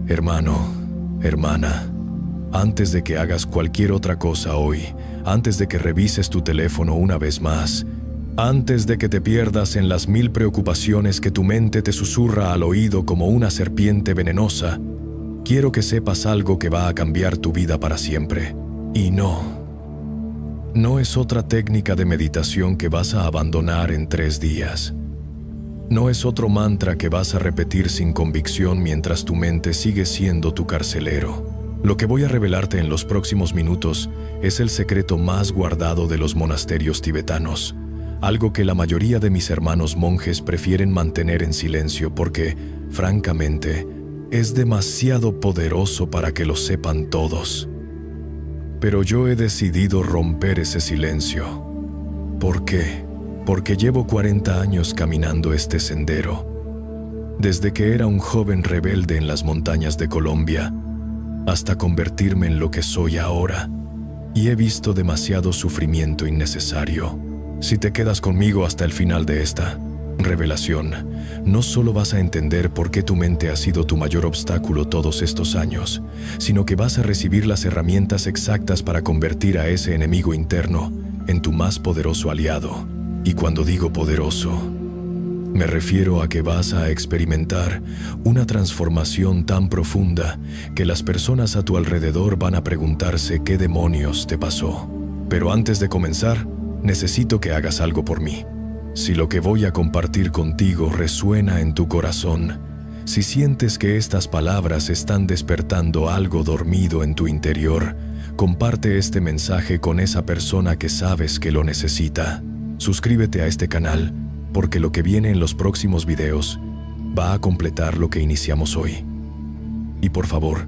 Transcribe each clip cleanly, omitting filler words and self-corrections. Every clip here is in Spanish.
Hermano, hermana, antes de que hagas cualquier otra cosa hoy, antes de que revises tu teléfono una vez más, antes de que te pierdas en las 1000 preocupaciones que tu mente te susurra al oído como una serpiente venenosa, quiero que sepas algo que va a cambiar tu vida para siempre. Y no es otra técnica de meditación que vas a abandonar en 3 días. No es otro mantra que vas a repetir sin convicción mientras tu mente sigue siendo tu carcelero. Lo que voy a revelarte en los próximos minutos es el secreto más guardado de los monasterios tibetanos, algo que la mayoría de mis hermanos monjes prefieren mantener en silencio porque, francamente, es demasiado poderoso para que lo sepan todos. Pero yo he decidido romper ese silencio. ¿Por qué? Porque llevo 40 años caminando este sendero. Desde que era un joven rebelde en las montañas de Colombia, hasta convertirme en lo que soy ahora. Y he visto demasiado sufrimiento innecesario. Si te quedas conmigo hasta el final de esta revelación, no solo vas a entender por qué tu mente ha sido tu mayor obstáculo todos estos años, sino que vas a recibir las herramientas exactas para convertir a ese enemigo interno en tu más poderoso aliado. Y cuando digo poderoso, me refiero a que vas a experimentar una transformación tan profunda que las personas a tu alrededor van a preguntarse qué demonios te pasó. Pero antes de comenzar, necesito que hagas algo por mí. Si lo que voy a compartir contigo resuena en tu corazón, si sientes que estas palabras están despertando algo dormido en tu interior, comparte este mensaje con esa persona que sabes que lo necesita. Suscríbete a este canal, porque lo que viene en los próximos videos va a completar lo que iniciamos hoy. Y por favor,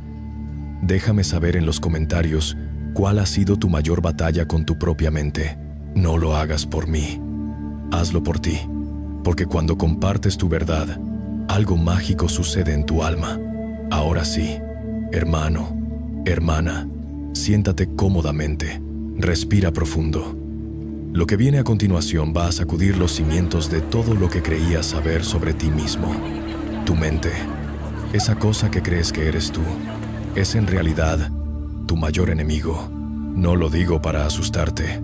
déjame saber en los comentarios cuál ha sido tu mayor batalla con tu propia mente. No lo hagas por mí, hazlo por ti, porque cuando compartes tu verdad, algo mágico sucede en tu alma. Ahora sí, hermano, hermana, siéntate cómodamente, respira profundo. Lo que viene a continuación va a sacudir los cimientos de todo lo que creías saber sobre ti mismo. Tu mente, esa cosa que crees que eres tú, es en realidad tu mayor enemigo. No lo digo para asustarte.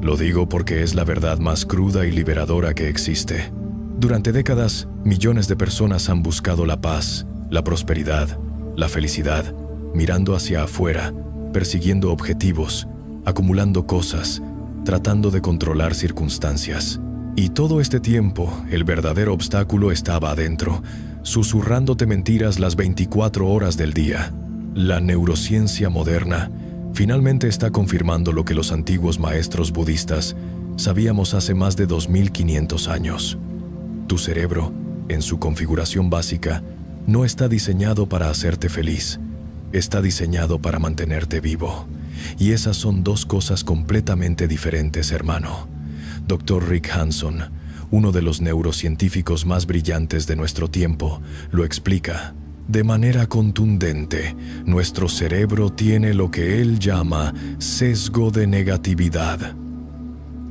Lo digo porque es la verdad más cruda y liberadora que existe. Durante décadas, millones de personas han buscado la paz, la prosperidad, la felicidad, mirando hacia afuera, persiguiendo objetivos, acumulando cosas, tratando de controlar circunstancias. Y todo este tiempo, el verdadero obstáculo estaba adentro, susurrándote mentiras las 24 horas del día. La neurociencia moderna finalmente está confirmando lo que los antiguos maestros budistas sabíamos hace más de 2500 años. Tu cerebro, en su configuración básica, no está diseñado para hacerte feliz, está diseñado para mantenerte vivo. Y esas son dos cosas completamente diferentes, hermano. Dr. Rick Hanson, uno de los neurocientíficos más brillantes de nuestro tiempo, lo explica. De manera contundente, nuestro cerebro tiene lo que él llama sesgo de negatividad.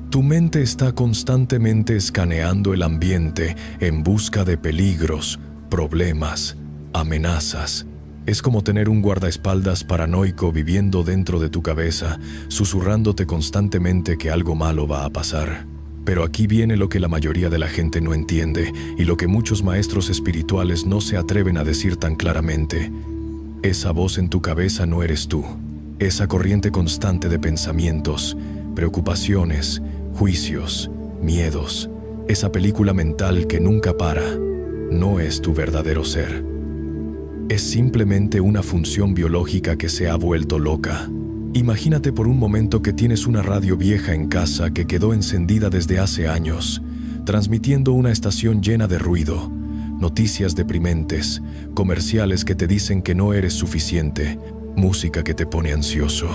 Tu mente está constantemente escaneando el ambiente en busca de peligros, problemas, amenazas. Es como tener un guardaespaldas paranoico viviendo dentro de tu cabeza, susurrándote constantemente que algo malo va a pasar. Pero aquí viene lo que la mayoría de la gente no entiende y lo que muchos maestros espirituales no se atreven a decir tan claramente. Esa voz en tu cabeza no eres tú. Esa corriente constante de pensamientos, preocupaciones, juicios, miedos, esa película mental que nunca para, no es tu verdadero ser. Es simplemente una función biológica que se ha vuelto loca. Imagínate por un momento que tienes una radio vieja en casa que quedó encendida desde hace años, transmitiendo una estación llena de ruido, noticias deprimentes, comerciales que te dicen que no eres suficiente, música que te pone ansioso.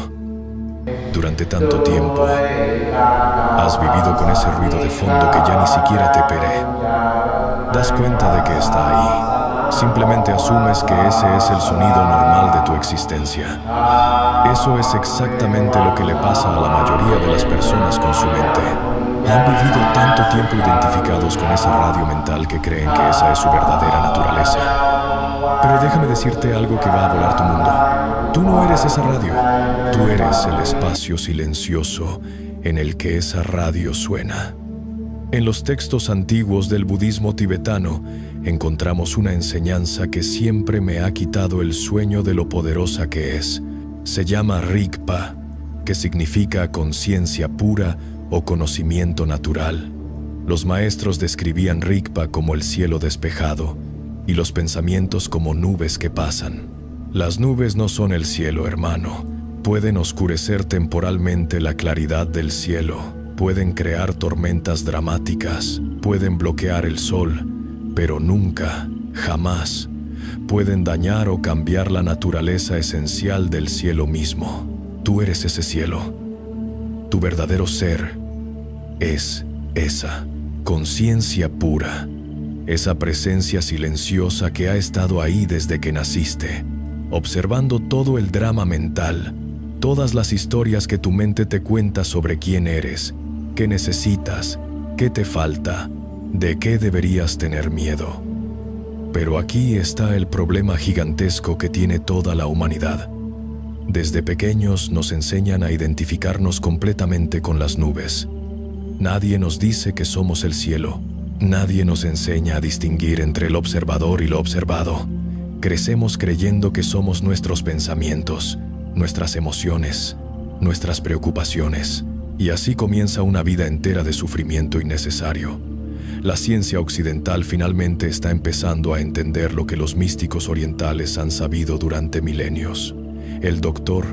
Durante tanto tiempo, has vivido con ese ruido de fondo que ya ni siquiera te pere. Das cuenta de que está ahí. Simplemente asumes que ese es el sonido normal de tu existencia. Eso es exactamente lo que le pasa a la mayoría de las personas con su mente. Han vivido tanto tiempo identificados con esa radio mental que creen que esa es su verdadera naturaleza. Pero déjame decirte algo que va a volar tu mundo. Tú no eres esa radio. Tú eres el espacio silencioso en el que esa radio suena. En los textos antiguos del budismo tibetano encontramos una enseñanza que siempre me ha quitado el sueño de lo poderosa que es. Se llama Rigpa, que significa conciencia pura o conocimiento natural. Los maestros describían Rigpa como el cielo despejado y los pensamientos como nubes que pasan. Las nubes no son el cielo, hermano. Pueden oscurecer temporalmente la claridad del cielo. Pueden crear tormentas dramáticas, pueden bloquear el sol, pero nunca, jamás, pueden dañar o cambiar la naturaleza esencial del cielo mismo. Tú eres ese cielo. Tu verdadero ser es esa conciencia pura, esa presencia silenciosa que ha estado ahí desde que naciste, observando todo el drama mental, todas las historias que tu mente te cuenta sobre quién eres, qué necesitas, qué te falta, de qué deberías tener miedo. Pero aquí está el problema gigantesco que tiene toda la humanidad. Desde pequeños nos enseñan a identificarnos completamente con las nubes. Nadie nos dice que somos el cielo. Nadie nos enseña a distinguir entre el observador y lo observado. Crecemos creyendo que somos nuestros pensamientos, nuestras emociones, nuestras preocupaciones. Y así comienza una vida entera de sufrimiento innecesario. La ciencia occidental finalmente está empezando a entender lo que los místicos orientales han sabido durante milenios. El doctor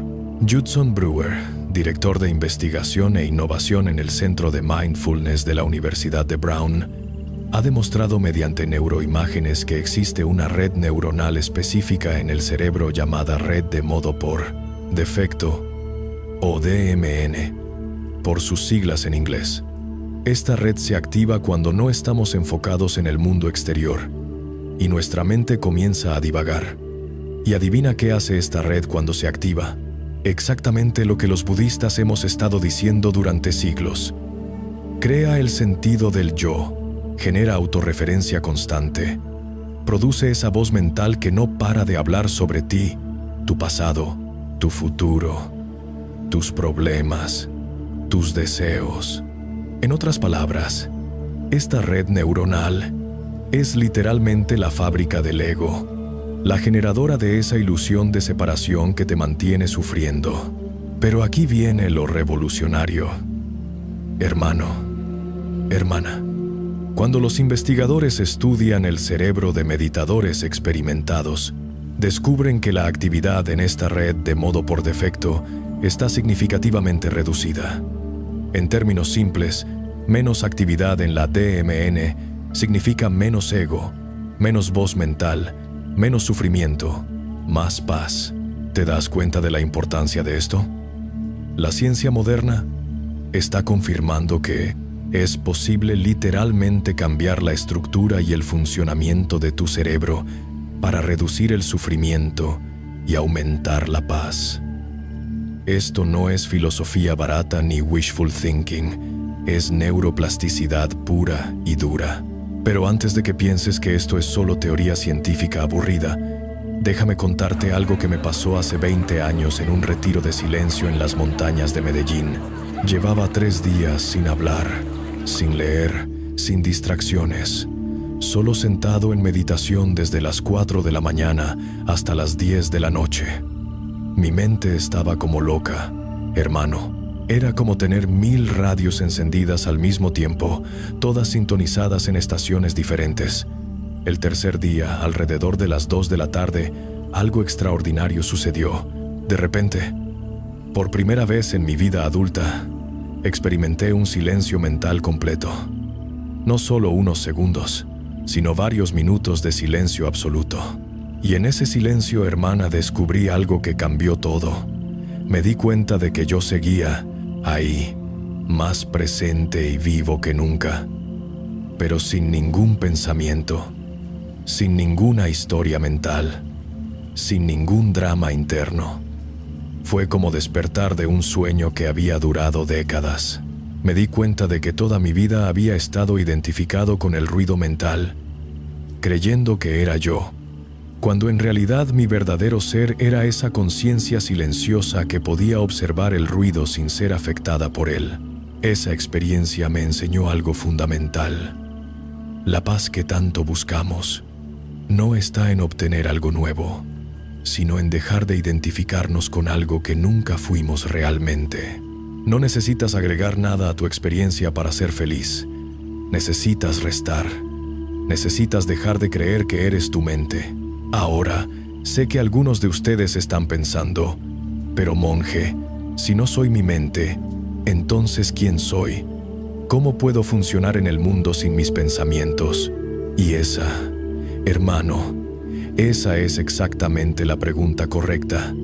Judson Brewer, director de investigación e innovación en el Centro de Mindfulness de la Universidad de Brown, ha demostrado mediante neuroimágenes que existe una red neuronal específica en el cerebro llamada red de modo por defecto, o DMN, por sus siglas en inglés. Esta red se activa cuando no estamos enfocados en el mundo exterior y nuestra mente comienza a divagar. ¿Y adivina qué hace esta red cuando se activa? Exactamente lo que los budistas hemos estado diciendo durante siglos. Crea el sentido del yo, genera autorreferencia constante, produce esa voz mental que no para de hablar sobre ti, tu pasado, tu futuro, tus problemas, tus deseos. En otras palabras, esta red neuronal es literalmente la fábrica del ego, la generadora de esa ilusión de separación que te mantiene sufriendo. Pero aquí viene lo revolucionario. Hermano, hermana, cuando los investigadores estudian el cerebro de meditadores experimentados, descubren que la actividad en esta red de modo por defecto está significativamente reducida. En términos simples, menos actividad en la DMN significa menos ego, menos voz mental, menos sufrimiento, más paz. ¿Te das cuenta de la importancia de esto? La ciencia moderna está confirmando que es posible literalmente cambiar la estructura y el funcionamiento de tu cerebro para reducir el sufrimiento y aumentar la paz. Esto no es filosofía barata ni wishful thinking, es neuroplasticidad pura y dura. Pero antes de que pienses que esto es solo teoría científica aburrida, déjame contarte algo que me pasó hace 20 años en un retiro de silencio en las montañas de Medellín. Llevaba 3 días sin hablar, sin leer, sin distracciones, solo sentado en meditación desde las 4 de la mañana hasta las 10 de la noche. Mi mente estaba como loca, hermano. Era como tener 1000 radios encendidas al mismo tiempo, todas sintonizadas en estaciones diferentes. El tercer día, alrededor de las 2 de la tarde, algo extraordinario sucedió. De repente, por primera vez en mi vida adulta, experimenté un silencio mental completo. No solo unos segundos, sino varios minutos de silencio absoluto. Y en ese silencio, hermana, descubrí algo que cambió todo. Me di cuenta de que yo seguía ahí, más presente y vivo que nunca, pero sin ningún pensamiento, sin ninguna historia mental, sin ningún drama interno. Fue como despertar de un sueño que había durado décadas. Me di cuenta de que toda mi vida había estado identificado con el ruido mental, creyendo que era yo, cuando en realidad mi verdadero ser era esa conciencia silenciosa que podía observar el ruido sin ser afectada por él. Esa experiencia me enseñó algo fundamental. La paz que tanto buscamos no está en obtener algo nuevo, sino en dejar de identificarnos con algo que nunca fuimos realmente. No necesitas agregar nada a tu experiencia para ser feliz. Necesitas restar. Necesitas dejar de creer que eres tu mente. Ahora, sé que algunos de ustedes están pensando, pero monje, si no soy mi mente, entonces ¿quién soy? ¿Cómo puedo funcionar en el mundo sin mis pensamientos? Y esa, hermano, esa es exactamente la pregunta correcta,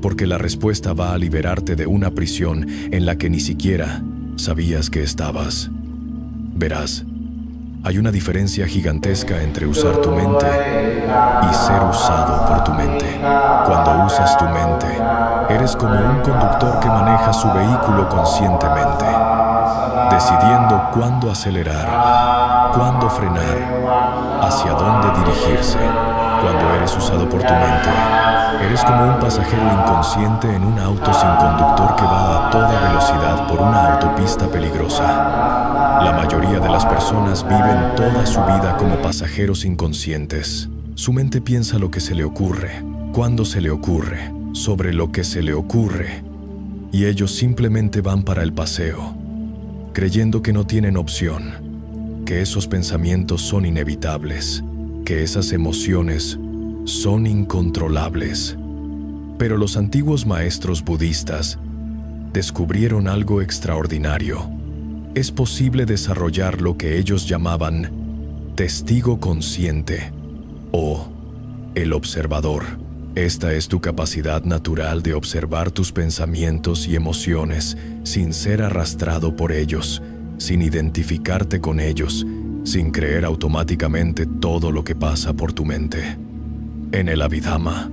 porque la respuesta va a liberarte de una prisión en la que ni siquiera sabías que estabas. Verás, hay una diferencia gigantesca entre usar tu mente y ser usado por tu mente. Cuando usas tu mente, eres como un conductor que maneja su vehículo conscientemente, decidiendo cuándo acelerar, cuándo frenar, hacia dónde dirigirse. Cuando eres usado por tu mente, eres como un pasajero inconsciente en un auto sin conductor que va a toda velocidad por una autopista peligrosa. La mayoría de las personas viven toda su vida como pasajeros inconscientes. Su mente piensa lo que se le ocurre, cuando se le ocurre, sobre lo que se le ocurre, y ellos simplemente van para el paseo, creyendo que no tienen opción, que esos pensamientos son inevitables, que esas emociones son incontrolables. Pero los antiguos maestros budistas descubrieron algo extraordinario. Es posible desarrollar lo que ellos llamaban testigo consciente o el observador. Esta es tu capacidad natural de observar tus pensamientos y emociones sin ser arrastrado por ellos, sin identificarte con ellos, sin creer automáticamente todo lo que pasa por tu mente. En el Abhidhamma,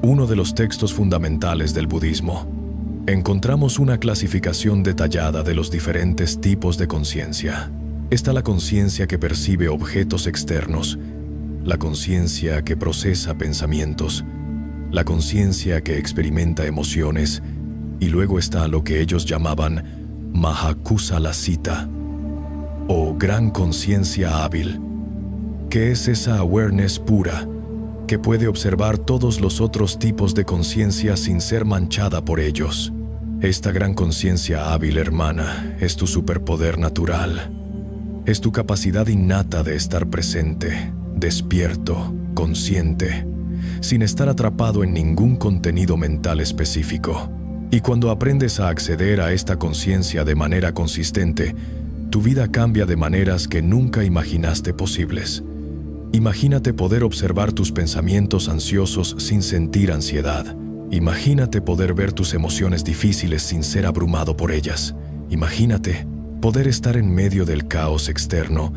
uno de los textos fundamentales del budismo, encontramos una clasificación detallada de los diferentes tipos de conciencia. Está la conciencia que percibe objetos externos, la conciencia que procesa pensamientos, la conciencia que experimenta emociones, y luego está lo que ellos llamaban Mahakusalasita, o gran conciencia hábil, que es esa awareness pura que puede observar todos los otros tipos de conciencia sin ser manchada por ellos. Esta gran conciencia hábil, hermana, es tu superpoder natural. Es tu capacidad innata de estar presente, despierto, consciente, sin estar atrapado en ningún contenido mental específico. Y cuando aprendes a acceder a esta conciencia de manera consistente, tu vida cambia de maneras que nunca imaginaste posibles. Imagínate poder observar tus pensamientos ansiosos sin sentir ansiedad. Imagínate poder ver tus emociones difíciles sin ser abrumado por ellas. Imagínate poder estar en medio del caos externo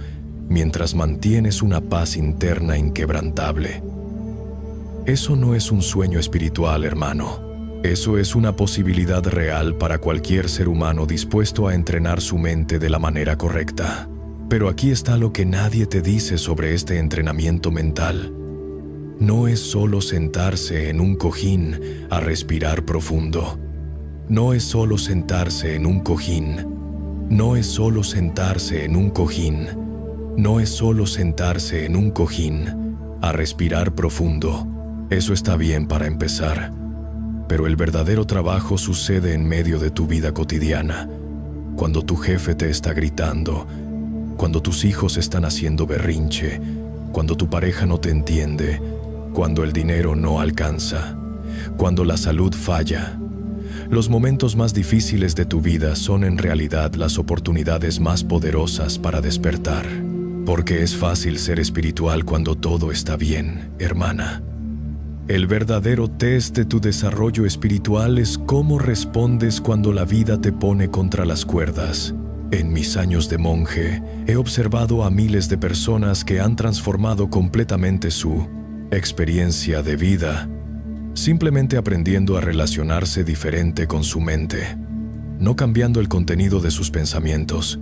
mientras mantienes una paz interna inquebrantable. Eso no es un sueño espiritual, hermano. Eso es una posibilidad real para cualquier ser humano dispuesto a entrenar su mente de la manera correcta. Pero aquí está lo que nadie te dice sobre este entrenamiento mental. No es solo sentarse en un cojín a respirar profundo. No es solo sentarse en un cojín. No es solo sentarse en un cojín. No es solo sentarse en un cojín a respirar profundo. Eso está bien para empezar. Pero el verdadero trabajo sucede en medio de tu vida cotidiana, cuando tu jefe te está gritando, cuando tus hijos están haciendo berrinche, cuando tu pareja no te entiende, cuando el dinero no alcanza, cuando la salud falla. Los momentos más difíciles de tu vida son en realidad las oportunidades más poderosas para despertar. Porque es fácil ser espiritual cuando todo está bien, hermana. El verdadero test de tu desarrollo espiritual es cómo respondes cuando la vida te pone contra las cuerdas. En mis años de monje, he observado a miles de personas que han transformado completamente su experiencia de vida, simplemente aprendiendo a relacionarse diferente con su mente, no cambiando el contenido de sus pensamientos,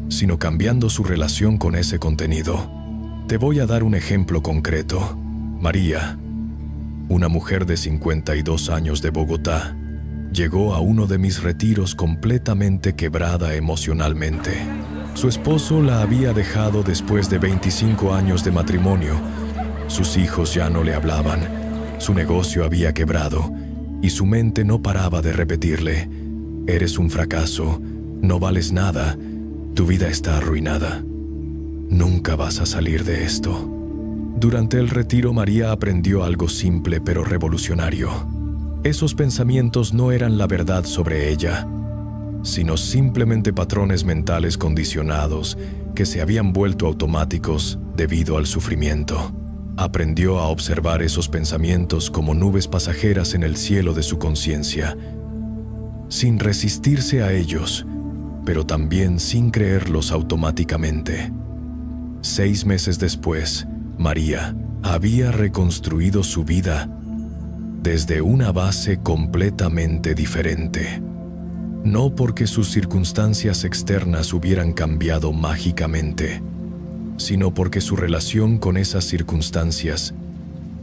sino cambiando su relación con ese contenido. Te voy a dar un ejemplo concreto. María, una mujer de 52 años de Bogotá, llegó a uno de mis retiros completamente quebrada emocionalmente. Su esposo la había dejado después de 25 años de matrimonio. Sus hijos ya no le hablaban, su negocio había quebrado y su mente no paraba de repetirle: eres un fracaso, no vales nada, tu vida está arruinada. Nunca vas a salir de esto. Durante el retiro, María aprendió algo simple pero revolucionario. Esos pensamientos no eran la verdad sobre ella, sino simplemente patrones mentales condicionados que se habían vuelto automáticos debido al sufrimiento. Aprendió a observar esos pensamientos como nubes pasajeras en el cielo de su conciencia, sin resistirse a ellos, pero también sin creerlos automáticamente. 6 meses después, María había reconstruido su vida desde una base completamente diferente. No porque sus circunstancias externas hubieran cambiado mágicamente, sino porque su relación con esas circunstancias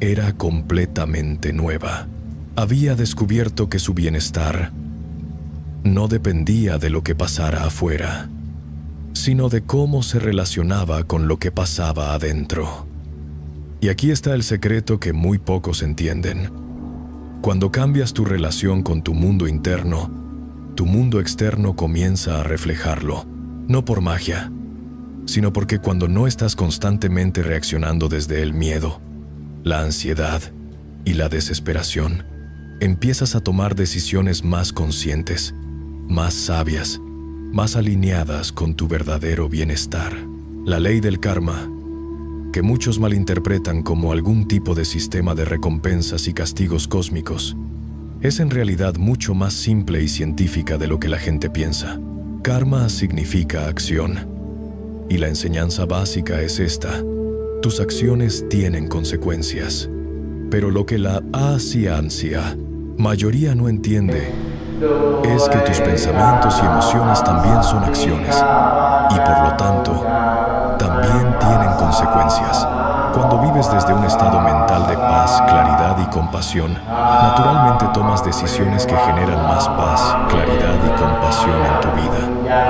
era completamente nueva. Había descubierto que su bienestar no dependía de lo que pasara afuera, sino de cómo se relacionaba con lo que pasaba adentro. Y aquí está el secreto que muy pocos entienden. Cuando cambias tu relación con tu mundo interno, tu mundo externo comienza a reflejarlo, no por magia, sino porque cuando no estás constantemente reaccionando desde el miedo, la ansiedad y la desesperación, empiezas a tomar decisiones más conscientes, más sabias, más alineadas con tu verdadero bienestar. La ley del karma, que muchos malinterpretan como algún tipo de sistema de recompensas y castigos cósmicos, es en realidad mucho más simple y científica de lo que la gente piensa. Karma significa acción, y la enseñanza básica es esta: tus acciones tienen consecuencias. Pero lo que la ciencia mayoría no entiende es que tus pensamientos y emociones también son acciones, y por lo tanto, también tienen consecuencias. Cuando vives desde un estado mental de paz, claridad y compasión, naturalmente tomas decisiones que generan más paz, claridad y compasión en tu vida.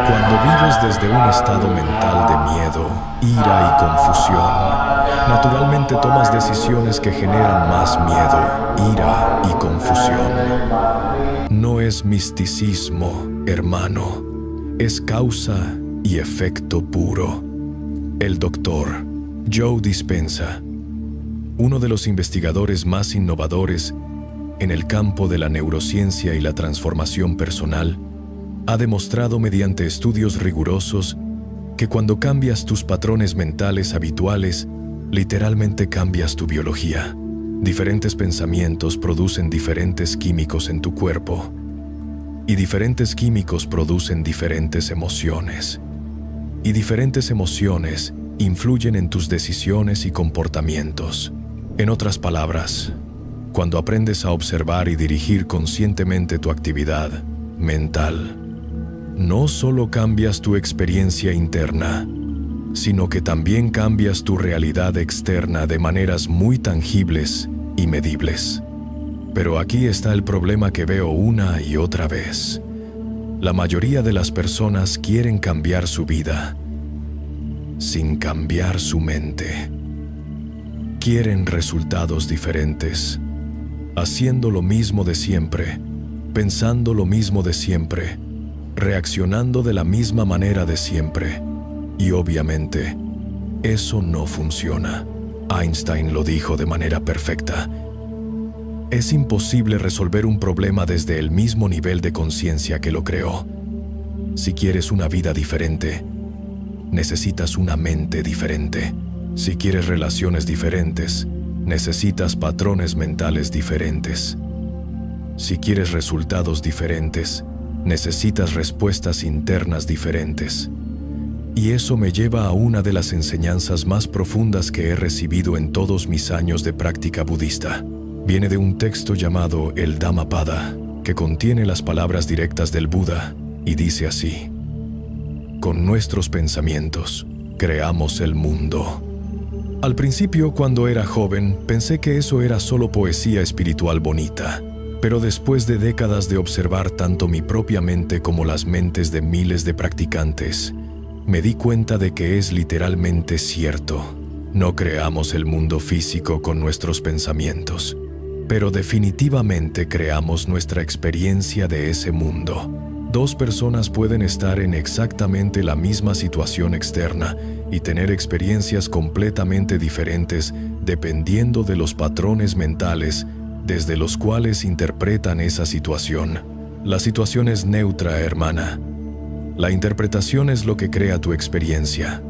Cuando vives desde un estado mental de miedo, ira y confusión, naturalmente tomas decisiones que generan más miedo, ira y confusión. No es misticismo, hermano, es causa y efecto puro. El doctor Joe Dispenza, uno de los investigadores más innovadores en el campo de la neurociencia y la transformación personal, ha demostrado mediante estudios rigurosos que cuando cambias tus patrones mentales habituales, literalmente cambias tu biología. Diferentes pensamientos producen diferentes químicos en tu cuerpo, y diferentes químicos producen diferentes emociones, y diferentes emociones influyen en tus decisiones y comportamientos. En otras palabras, cuando aprendes a observar y dirigir conscientemente tu actividad mental, no solo cambias tu experiencia interna, sino que también cambias tu realidad externa de maneras muy tangibles y medibles. Pero aquí está el problema que veo una y otra vez. La mayoría de las personas quieren cambiar su vida sin cambiar su mente. Quieren resultados diferentes, haciendo lo mismo de siempre, pensando lo mismo de siempre, reaccionando de la misma manera de siempre. Y obviamente, eso no funciona. Einstein lo dijo de manera perfecta. Es imposible resolver un problema desde el mismo nivel de conciencia que lo creó. Si quieres una vida diferente, necesitas una mente diferente. Si quieres relaciones diferentes, necesitas patrones mentales diferentes. Si quieres resultados diferentes, necesitas respuestas internas diferentes. Y eso me lleva a una de las enseñanzas más profundas que he recibido en todos mis años de práctica budista. Viene de un texto llamado el Dhammapada, que contiene las palabras directas del Buda, y dice así: con nuestros pensamientos, creamos el mundo. Al principio, cuando era joven, pensé que eso era solo poesía espiritual bonita. Pero después de décadas de observar tanto mi propia mente como las mentes de miles de practicantes, me di cuenta de que es literalmente cierto. No creamos el mundo físico con nuestros pensamientos, pero definitivamente creamos nuestra experiencia de ese mundo. Dos personas pueden estar en exactamente la misma situación externa y tener experiencias completamente diferentes dependiendo de los patrones mentales desde los cuales interpretan esa situación. La situación es neutra, hermana. La interpretación es lo que crea tu experiencia.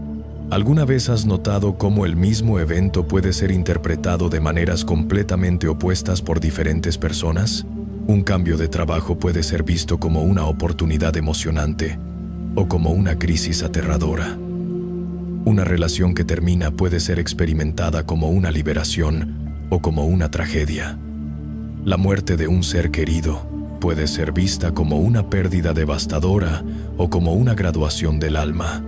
¿Alguna vez has notado cómo el mismo evento puede ser interpretado de maneras completamente opuestas por diferentes personas? Un cambio de trabajo puede ser visto como una oportunidad emocionante o como una crisis aterradora. Una relación que termina puede ser experimentada como una liberación o como una tragedia. La muerte de un ser querido puede ser vista como una pérdida devastadora o como una graduación del alma.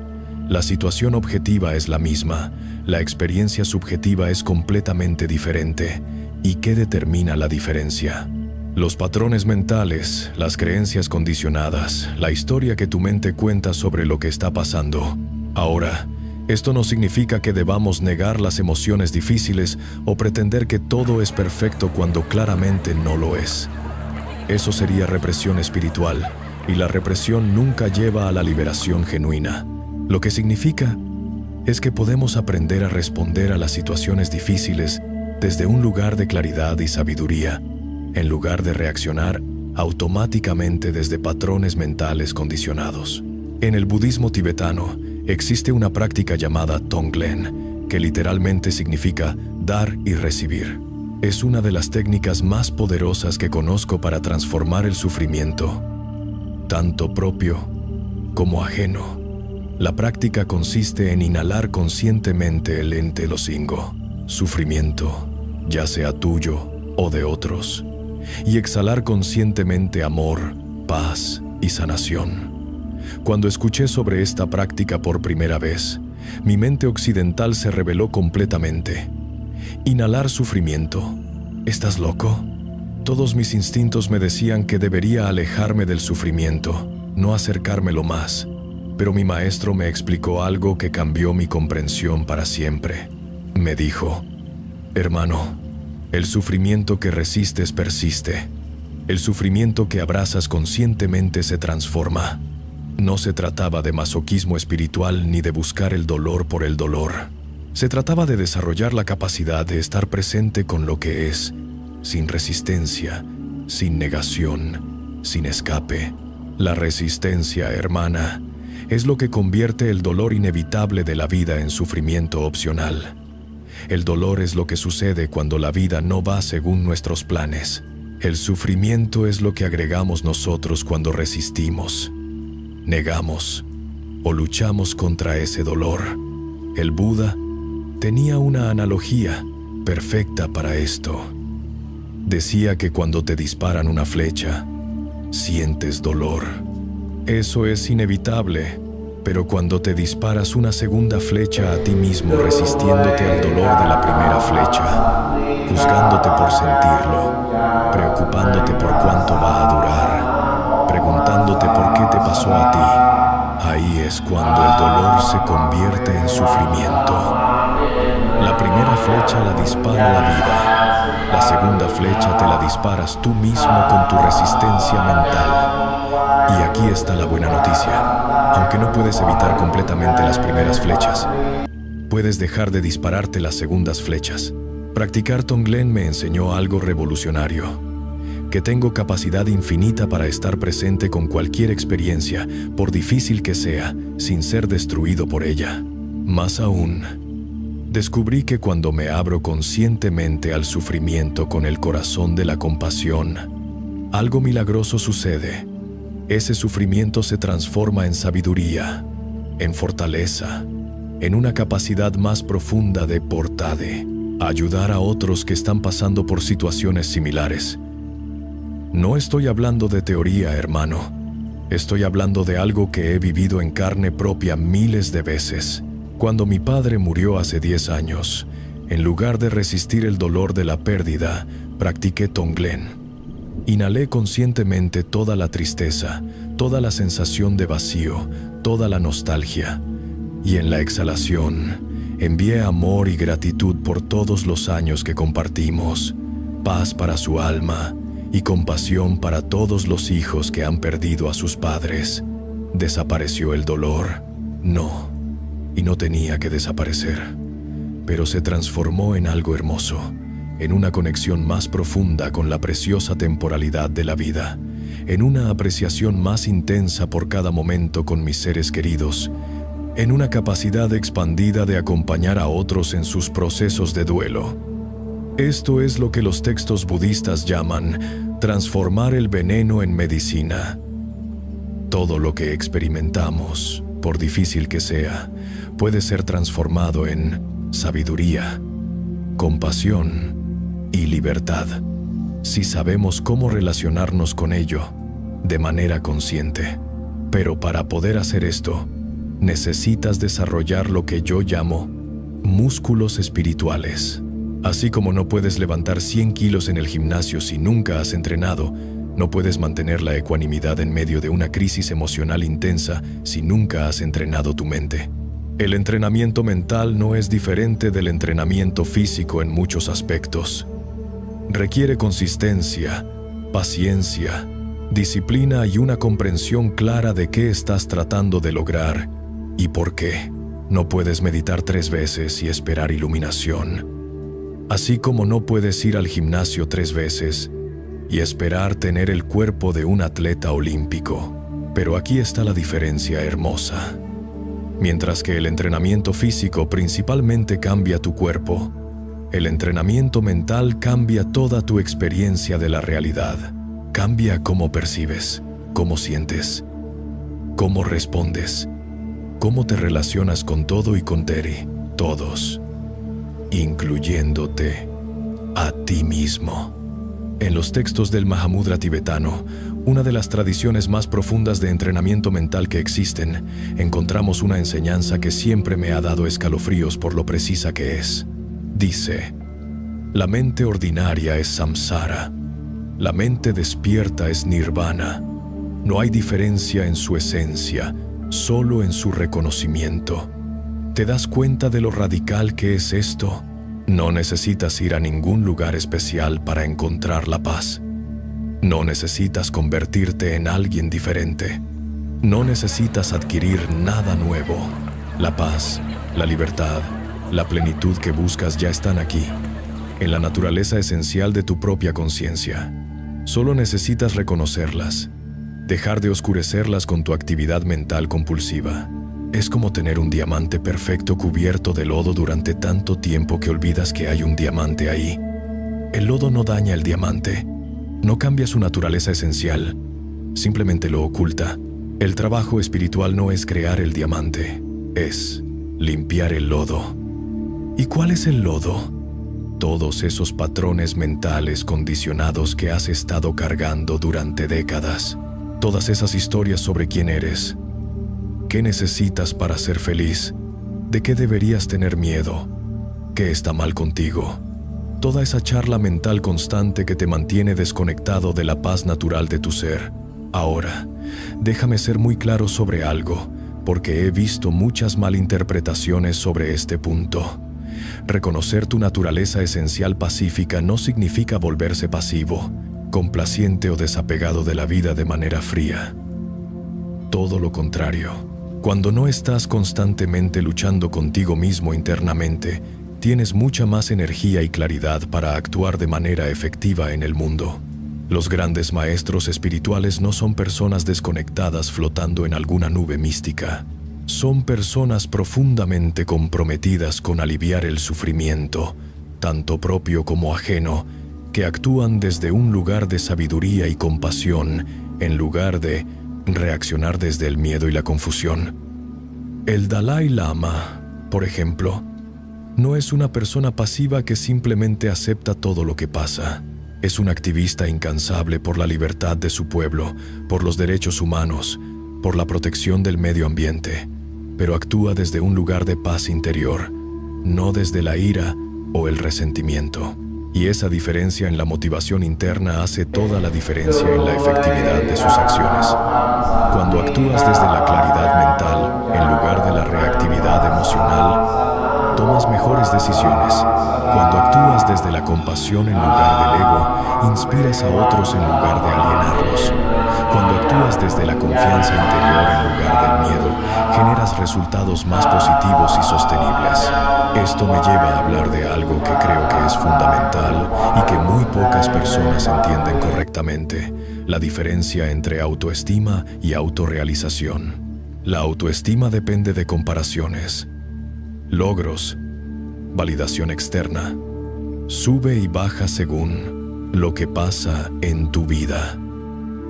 La situación objetiva es la misma, la experiencia subjetiva es completamente diferente. ¿Y qué determina la diferencia? Los patrones mentales, las creencias condicionadas, la historia que tu mente cuenta sobre lo que está pasando. Ahora, esto no significa que debamos negar las emociones difíciles o pretender que todo es perfecto cuando claramente no lo es. Eso sería represión espiritual, y la represión nunca lleva a la liberación genuina. Lo que significa es que podemos aprender a responder a las situaciones difíciles desde un lugar de claridad y sabiduría, en lugar de reaccionar automáticamente desde patrones mentales condicionados. En el budismo tibetano, existe una práctica llamada Tonglen, que literalmente significa dar y recibir. Es una de las técnicas más poderosas que conozco para transformar el sufrimiento, tanto propio como ajeno. La práctica consiste en inhalar conscientemente el ente losingo, sufrimiento, ya sea tuyo o de otros, y exhalar conscientemente amor, paz y sanación. Cuando escuché sobre esta práctica por primera vez, mi mente occidental se reveló completamente. Inhalar sufrimiento. ¿Estás loco? Todos mis instintos me decían que debería alejarme del sufrimiento, no acercármelo más. Pero mi maestro me explicó algo que cambió mi comprensión para siempre. Me dijo: hermano, el sufrimiento que resistes persiste. El sufrimiento que abrazas conscientemente se transforma. No se trataba de masoquismo espiritual ni de buscar el dolor por el dolor. Se trataba de desarrollar la capacidad de estar presente con lo que es, sin resistencia, sin negación, sin escape. La resistencia, hermana, es lo que convierte el dolor inevitable de la vida en sufrimiento opcional. El dolor es lo que sucede cuando la vida no va según nuestros planes. El sufrimiento es lo que agregamos nosotros cuando resistimos, negamos o luchamos contra ese dolor. El Buda tenía una analogía perfecta para esto. Decía que cuando te disparan una flecha, sientes dolor. Eso es inevitable, pero cuando te disparas una segunda flecha a ti mismo resistiéndote al dolor de la primera flecha, juzgándote por sentirlo, preocupándote por cuánto va a durar, preguntándote por qué te pasó a ti, ahí es cuando el dolor se convierte en sufrimiento. La primera flecha la dispara la vida, la segunda flecha te la disparas tú mismo con tu resistencia mental. Y aquí está la buena noticia. Aunque no puedes evitar completamente las primeras flechas, puedes dejar de dispararte las segundas flechas. Practicar Tonglen me enseñó algo revolucionario: que tengo capacidad infinita para estar presente con cualquier experiencia, por difícil que sea, sin ser destruido por ella. Más aún, descubrí que cuando me abro conscientemente al sufrimiento con el corazón de la compasión, algo milagroso sucede. Ese sufrimiento se transforma en sabiduría, en fortaleza, en una capacidad más profunda de portade, ayudar a otros que están pasando por situaciones similares. No estoy hablando de teoría, hermano. Estoy hablando de algo que he vivido en carne propia miles de veces. Cuando mi padre murió hace 10 años, En lugar de resistir el dolor de la pérdida, practiqué Tonglen. Inhalé conscientemente toda la tristeza, toda la sensación de vacío, toda la nostalgia. Y en la exhalación, envié amor y gratitud por todos los años que compartimos, paz para su alma y compasión para todos los hijos que han perdido a sus padres. ¿Desapareció el dolor? No, y no tenía que desaparecer. Pero se transformó en algo hermoso, en una conexión más profunda con la preciosa temporalidad de la vida, en una apreciación más intensa por cada momento con mis seres queridos, en una capacidad expandida de acompañar a otros en sus procesos de duelo. Esto es lo que los textos budistas llaman transformar el veneno en medicina. Todo lo que experimentamos, por difícil que sea, puede ser transformado en sabiduría, compasión y libertad, si sabemos cómo relacionarnos con ello de manera consciente. Pero para poder hacer esto, necesitas desarrollar lo que yo llamo músculos espirituales. Así como no puedes levantar 100 kilos en el gimnasio si nunca has entrenado, no puedes mantener la ecuanimidad en medio de una crisis emocional intensa si nunca has entrenado tu mente. El entrenamiento mental no es diferente del entrenamiento físico en muchos aspectos. Requiere consistencia, paciencia, disciplina y una comprensión clara de qué estás tratando de lograr y por qué. No puedes meditar 3 veces y esperar iluminación. Así como no puedes ir al gimnasio 3 veces y esperar tener el cuerpo de un atleta olímpico. Pero aquí está la diferencia hermosa. Mientras que el entrenamiento físico principalmente cambia tu cuerpo, el entrenamiento mental cambia toda tu experiencia de la realidad. Cambia cómo percibes, cómo sientes, cómo respondes, cómo te relacionas con todo y con todos, incluyéndote a ti mismo. En los textos del Mahamudra tibetano, una de las tradiciones más profundas de entrenamiento mental que existen, encontramos una enseñanza que siempre me ha dado escalofríos por lo precisa que es. Dice: la mente ordinaria es samsara, la mente despierta es nirvana. No hay diferencia en su esencia, solo en su reconocimiento. ¿Te das cuenta de lo radical que es esto? No necesitas ir a ningún lugar especial para encontrar la paz. No necesitas convertirte en alguien diferente. No necesitas adquirir nada nuevo. La paz, la libertad, la plenitud que buscas ya están aquí, en la naturaleza esencial de tu propia conciencia. Solo necesitas reconocerlas, dejar de oscurecerlas con tu actividad mental compulsiva. Es como tener un diamante perfecto cubierto de lodo durante tanto tiempo que olvidas que hay un diamante ahí. El lodo no daña el diamante, no cambia su naturaleza esencial, simplemente lo oculta. El trabajo espiritual no es crear el diamante, es limpiar el lodo. ¿Y cuál es el lodo? Todos esos patrones mentales condicionados que has estado cargando durante décadas. Todas esas historias sobre quién eres. ¿Qué necesitas para ser feliz? ¿De qué deberías tener miedo? ¿Qué está mal contigo? Toda esa charla mental constante que te mantiene desconectado de la paz natural de tu ser. Ahora, déjame ser muy claro sobre algo, porque he visto muchas malinterpretaciones sobre este punto. Reconocer tu naturaleza esencial pacífica no significa volverse pasivo, complaciente o desapegado de la vida de manera fría. Todo lo contrario. Cuando no estás constantemente luchando contigo mismo internamente, tienes mucha más energía y claridad para actuar de manera efectiva en el mundo. Los grandes maestros espirituales no son personas desconectadas flotando en alguna nube mística. Son personas profundamente comprometidas con aliviar el sufrimiento, tanto propio como ajeno, que actúan desde un lugar de sabiduría y compasión, en lugar de reaccionar desde el miedo y la confusión. El Dalai Lama, por ejemplo, no es una persona pasiva que simplemente acepta todo lo que pasa. Es un activista incansable por la libertad de su pueblo, por los derechos humanos, por la protección del medio ambiente, pero actúa desde un lugar de paz interior, no desde la ira o el resentimiento. Y esa diferencia en la motivación interna hace toda la diferencia en la efectividad de sus acciones. Cuando actúas desde la claridad mental en lugar de la reactividad emocional, tomas mejores decisiones. Cuando actúas desde la compasión en lugar del ego, inspiras a otros en lugar de alienarlos. Cuando actúas desde la confianza interior en lugar del miedo, generas resultados más positivos y sostenibles. Esto me lleva a hablar de algo que creo que es fundamental y que muy pocas personas entienden correctamente: la diferencia entre autoestima y autorrealización. La autoestima depende de comparaciones, logros, validación externa. Sube y baja según lo que pasa en tu vida.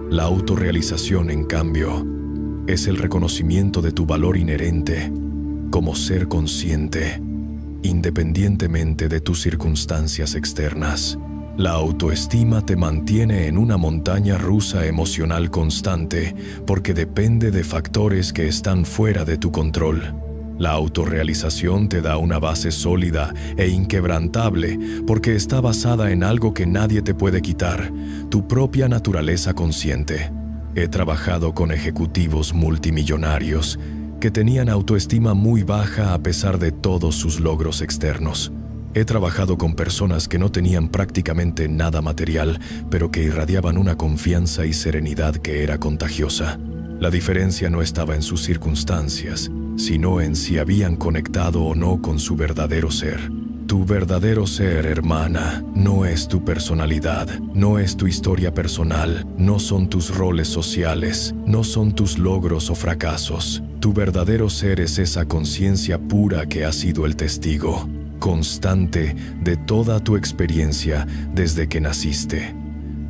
La autorrealización, en cambio, es el reconocimiento de tu valor inherente como ser consciente, independientemente de tus circunstancias externas. La autoestima te mantiene en una montaña rusa emocional constante porque depende de factores que están fuera de tu control. La autorrealización te da una base sólida e inquebrantable porque está basada en algo que nadie te puede quitar: tu propia naturaleza consciente. He trabajado con ejecutivos multimillonarios que tenían autoestima muy baja a pesar de todos sus logros externos. He trabajado con personas que no tenían prácticamente nada material, pero que irradiaban una confianza y serenidad que era contagiosa. La diferencia no estaba en sus circunstancias, sino en si habían conectado o no con su verdadero ser. Tu verdadero ser, hermana, no es tu personalidad, no es tu historia personal, no son tus roles sociales, no son tus logros o fracasos. Tu verdadero ser es esa conciencia pura que ha sido el testigo constante de toda tu experiencia desde que naciste.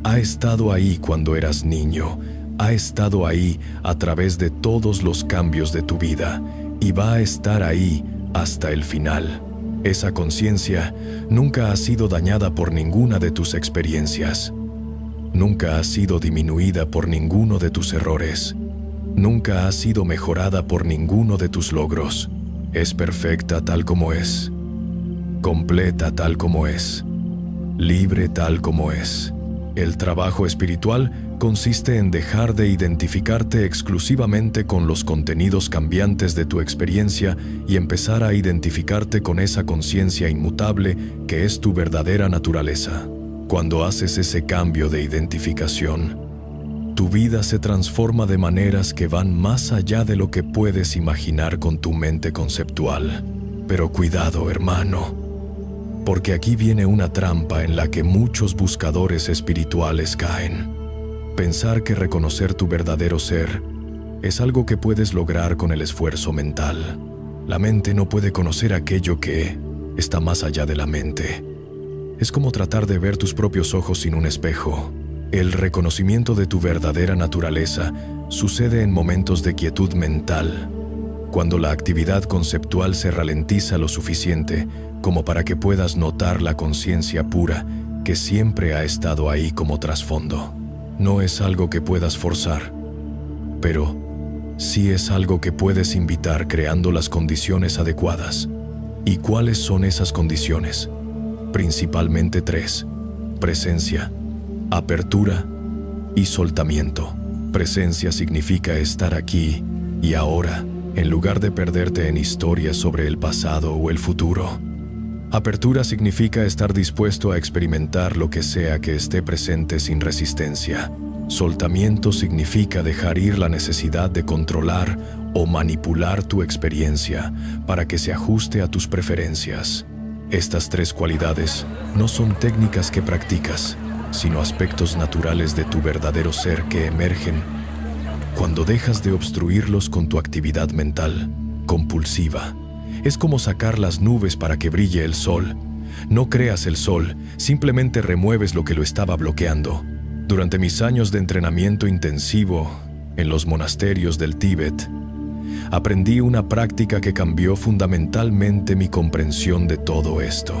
Ha estado ahí cuando eras niño, ha estado ahí a través de todos los cambios de tu vida y va a estar ahí hasta el final. Esa conciencia nunca ha sido dañada por ninguna de tus experiencias. Nunca ha sido disminuida por ninguno de tus errores. Nunca ha sido mejorada por ninguno de tus logros. Es perfecta tal como es, completa tal como es, libre tal como es. El trabajo espiritual consiste en dejar de identificarte exclusivamente con los contenidos cambiantes de tu experiencia y empezar a identificarte con esa conciencia inmutable que es tu verdadera naturaleza. Cuando haces ese cambio de identificación, tu vida se transforma de maneras que van más allá de lo que puedes imaginar con tu mente conceptual. Pero cuidado, hermano, porque aquí viene una trampa en la que muchos buscadores espirituales caen. Pensar que reconocer tu verdadero ser es algo que puedes lograr con el esfuerzo mental. La mente no puede conocer aquello que está más allá de la mente. Es como tratar de ver tus propios ojos sin un espejo. El reconocimiento de tu verdadera naturaleza sucede en momentos de quietud mental, cuando la actividad conceptual se ralentiza lo suficiente como para que puedas notar la conciencia pura que siempre ha estado ahí como trasfondo. No es algo que puedas forzar, pero sí es algo que puedes invitar creando las condiciones adecuadas. ¿Y cuáles son esas condiciones? Principalmente 3: presencia, apertura y soltamiento. Presencia significa estar aquí y ahora, en lugar de perderte en historias sobre el pasado o el futuro. Apertura significa estar dispuesto a experimentar lo que sea que esté presente sin resistencia. Soltamiento significa dejar ir la necesidad de controlar o manipular tu experiencia para que se ajuste a tus preferencias. Estas 3 cualidades no son técnicas que practicas, sino aspectos naturales de tu verdadero ser que emergen cuando dejas de obstruirlos con tu actividad mental compulsiva. Es como sacar las nubes para que brille el sol. No creas el sol, simplemente remueves lo que lo estaba bloqueando. Durante mis años de entrenamiento intensivo en los monasterios del Tíbet, aprendí una práctica que cambió fundamentalmente mi comprensión de todo esto.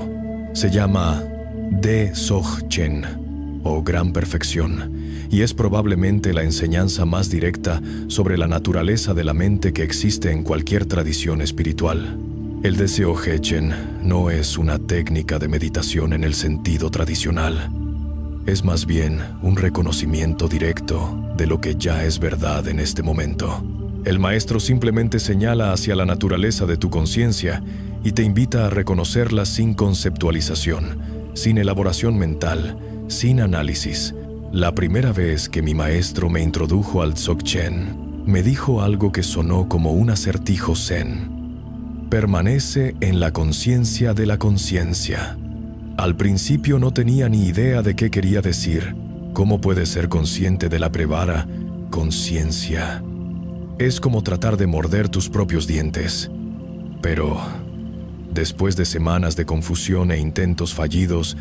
Se llama De-Dzogchen, o Gran Perfección, y es probablemente la enseñanza más directa sobre la naturaleza de la mente que existe en cualquier tradición espiritual. El deseo Hechen no es una técnica de meditación en el sentido tradicional. Es más bien un reconocimiento directo de lo que ya es verdad en este momento. El maestro simplemente señala hacia la naturaleza de tu conciencia y te invita a reconocerla sin conceptualización, sin elaboración mental, sin análisis. La primera vez que mi maestro me introdujo al Dzogchen, me dijo algo que sonó como un acertijo zen. Permanece en la conciencia de la conciencia. Al principio no tenía ni idea de qué quería decir. ¿Cómo puedes ser consciente de la prevara conciencia? Es como tratar de morder tus propios dientes. Pero, después de semanas de confusión e intentos fallidos,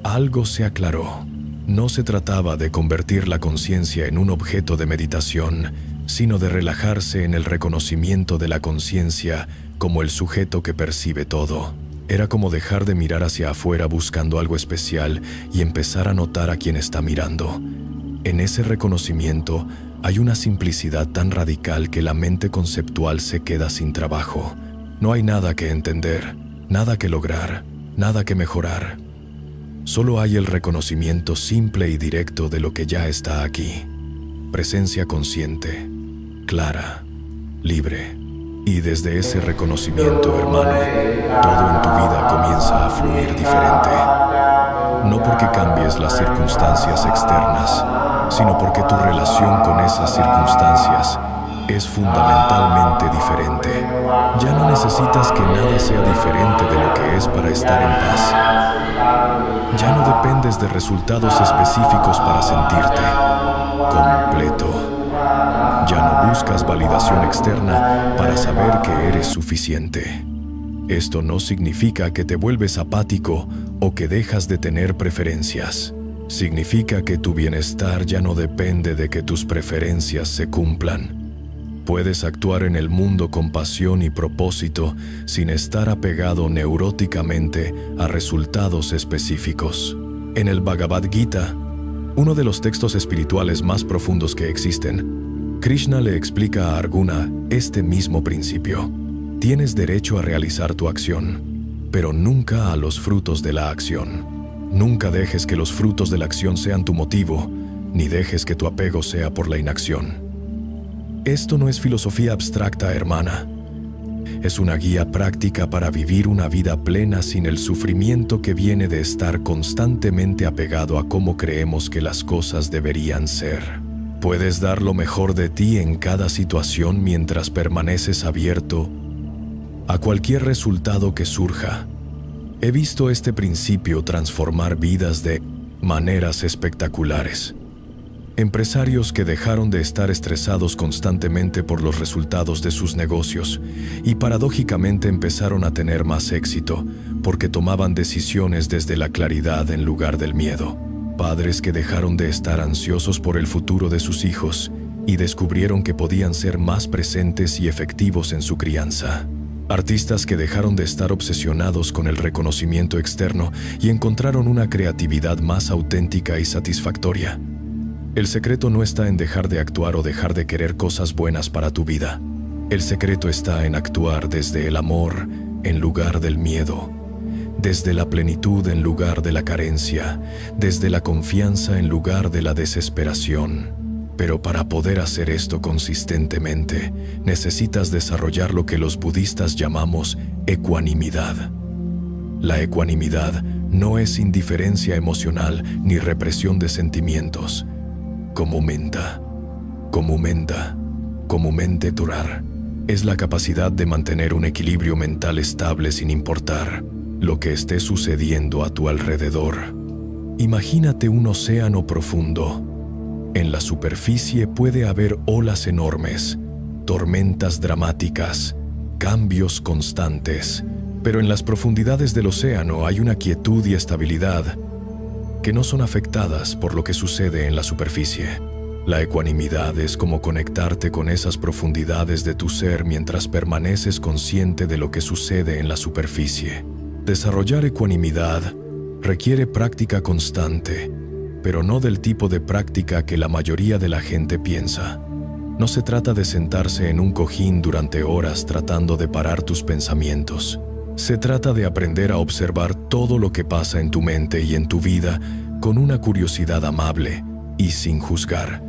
algo se aclaró. No se trataba de convertir la conciencia en un objeto de meditación, sino de relajarse en el reconocimiento de la conciencia como el sujeto que percibe todo. Era como dejar de mirar hacia afuera buscando algo especial y empezar a notar a quien está mirando. En ese reconocimiento hay una simplicidad tan radical que la mente conceptual se queda sin trabajo. No hay nada que entender, nada que lograr, nada que mejorar. Solo hay el reconocimiento simple y directo de lo que ya está aquí. Presencia consciente, clara, libre. Y desde ese reconocimiento, hermano, todo en tu vida comienza a fluir diferente. No porque cambies las circunstancias externas, sino porque tu relación con esas circunstancias es fundamentalmente diferente. Ya no necesitas que nada sea diferente de lo que es para estar en paz. Ya no dependes de resultados específicos para sentirte completo. Ya no buscas validación externa para saber que eres suficiente. Esto no significa que te vuelves apático o que dejas de tener preferencias. Significa que tu bienestar ya no depende de que tus preferencias se cumplan. Puedes actuar en el mundo con pasión y propósito sin estar apegado neuróticamente a resultados específicos. En el Bhagavad Gita, uno de los textos espirituales más profundos que existen, Krishna le explica a Arjuna este mismo principio. Tienes derecho a realizar tu acción, pero nunca a los frutos de la acción. Nunca dejes que los frutos de la acción sean tu motivo, ni dejes que tu apego sea por la inacción. Esto no es filosofía abstracta, hermana. Es una guía práctica para vivir una vida plena sin el sufrimiento que viene de estar constantemente apegado a cómo creemos que las cosas deberían ser. Puedes dar lo mejor de ti en cada situación mientras permaneces abierto a cualquier resultado que surja. He visto este principio transformar vidas de maneras espectaculares. Empresarios que dejaron de estar estresados constantemente por los resultados de sus negocios y paradójicamente empezaron a tener más éxito porque tomaban decisiones desde la claridad en lugar del miedo. Padres que dejaron de estar ansiosos por el futuro de sus hijos y descubrieron que podían ser más presentes y efectivos en su crianza. Artistas que dejaron de estar obsesionados con el reconocimiento externo y encontraron una creatividad más auténtica y satisfactoria. El secreto no está en dejar de actuar o dejar de querer cosas buenas para tu vida. El secreto está en actuar desde el amor en lugar del miedo, desde la plenitud en lugar de la carencia, desde la confianza en lugar de la desesperación. Pero para poder hacer esto consistentemente, necesitas desarrollar lo que los budistas llamamos ecuanimidad. La ecuanimidad no es indiferencia emocional ni represión de sentimientos. Comumenta durar. Es la capacidad de mantener un equilibrio mental estable sin importar lo que esté sucediendo a tu alrededor. Imagínate un océano profundo. En la superficie puede haber olas enormes, tormentas dramáticas, cambios constantes, pero en las profundidades del océano hay una quietud y estabilidad que no son afectadas por lo que sucede en la superficie. La ecuanimidad es como conectarte con esas profundidades de tu ser mientras permaneces consciente de lo que sucede en la superficie. Desarrollar ecuanimidad requiere práctica constante, pero no del tipo de práctica que la mayoría de la gente piensa. No se trata de sentarse en un cojín durante horas tratando de parar tus pensamientos. Se trata de aprender a observar todo lo que pasa en tu mente y en tu vida con una curiosidad amable y sin juzgar.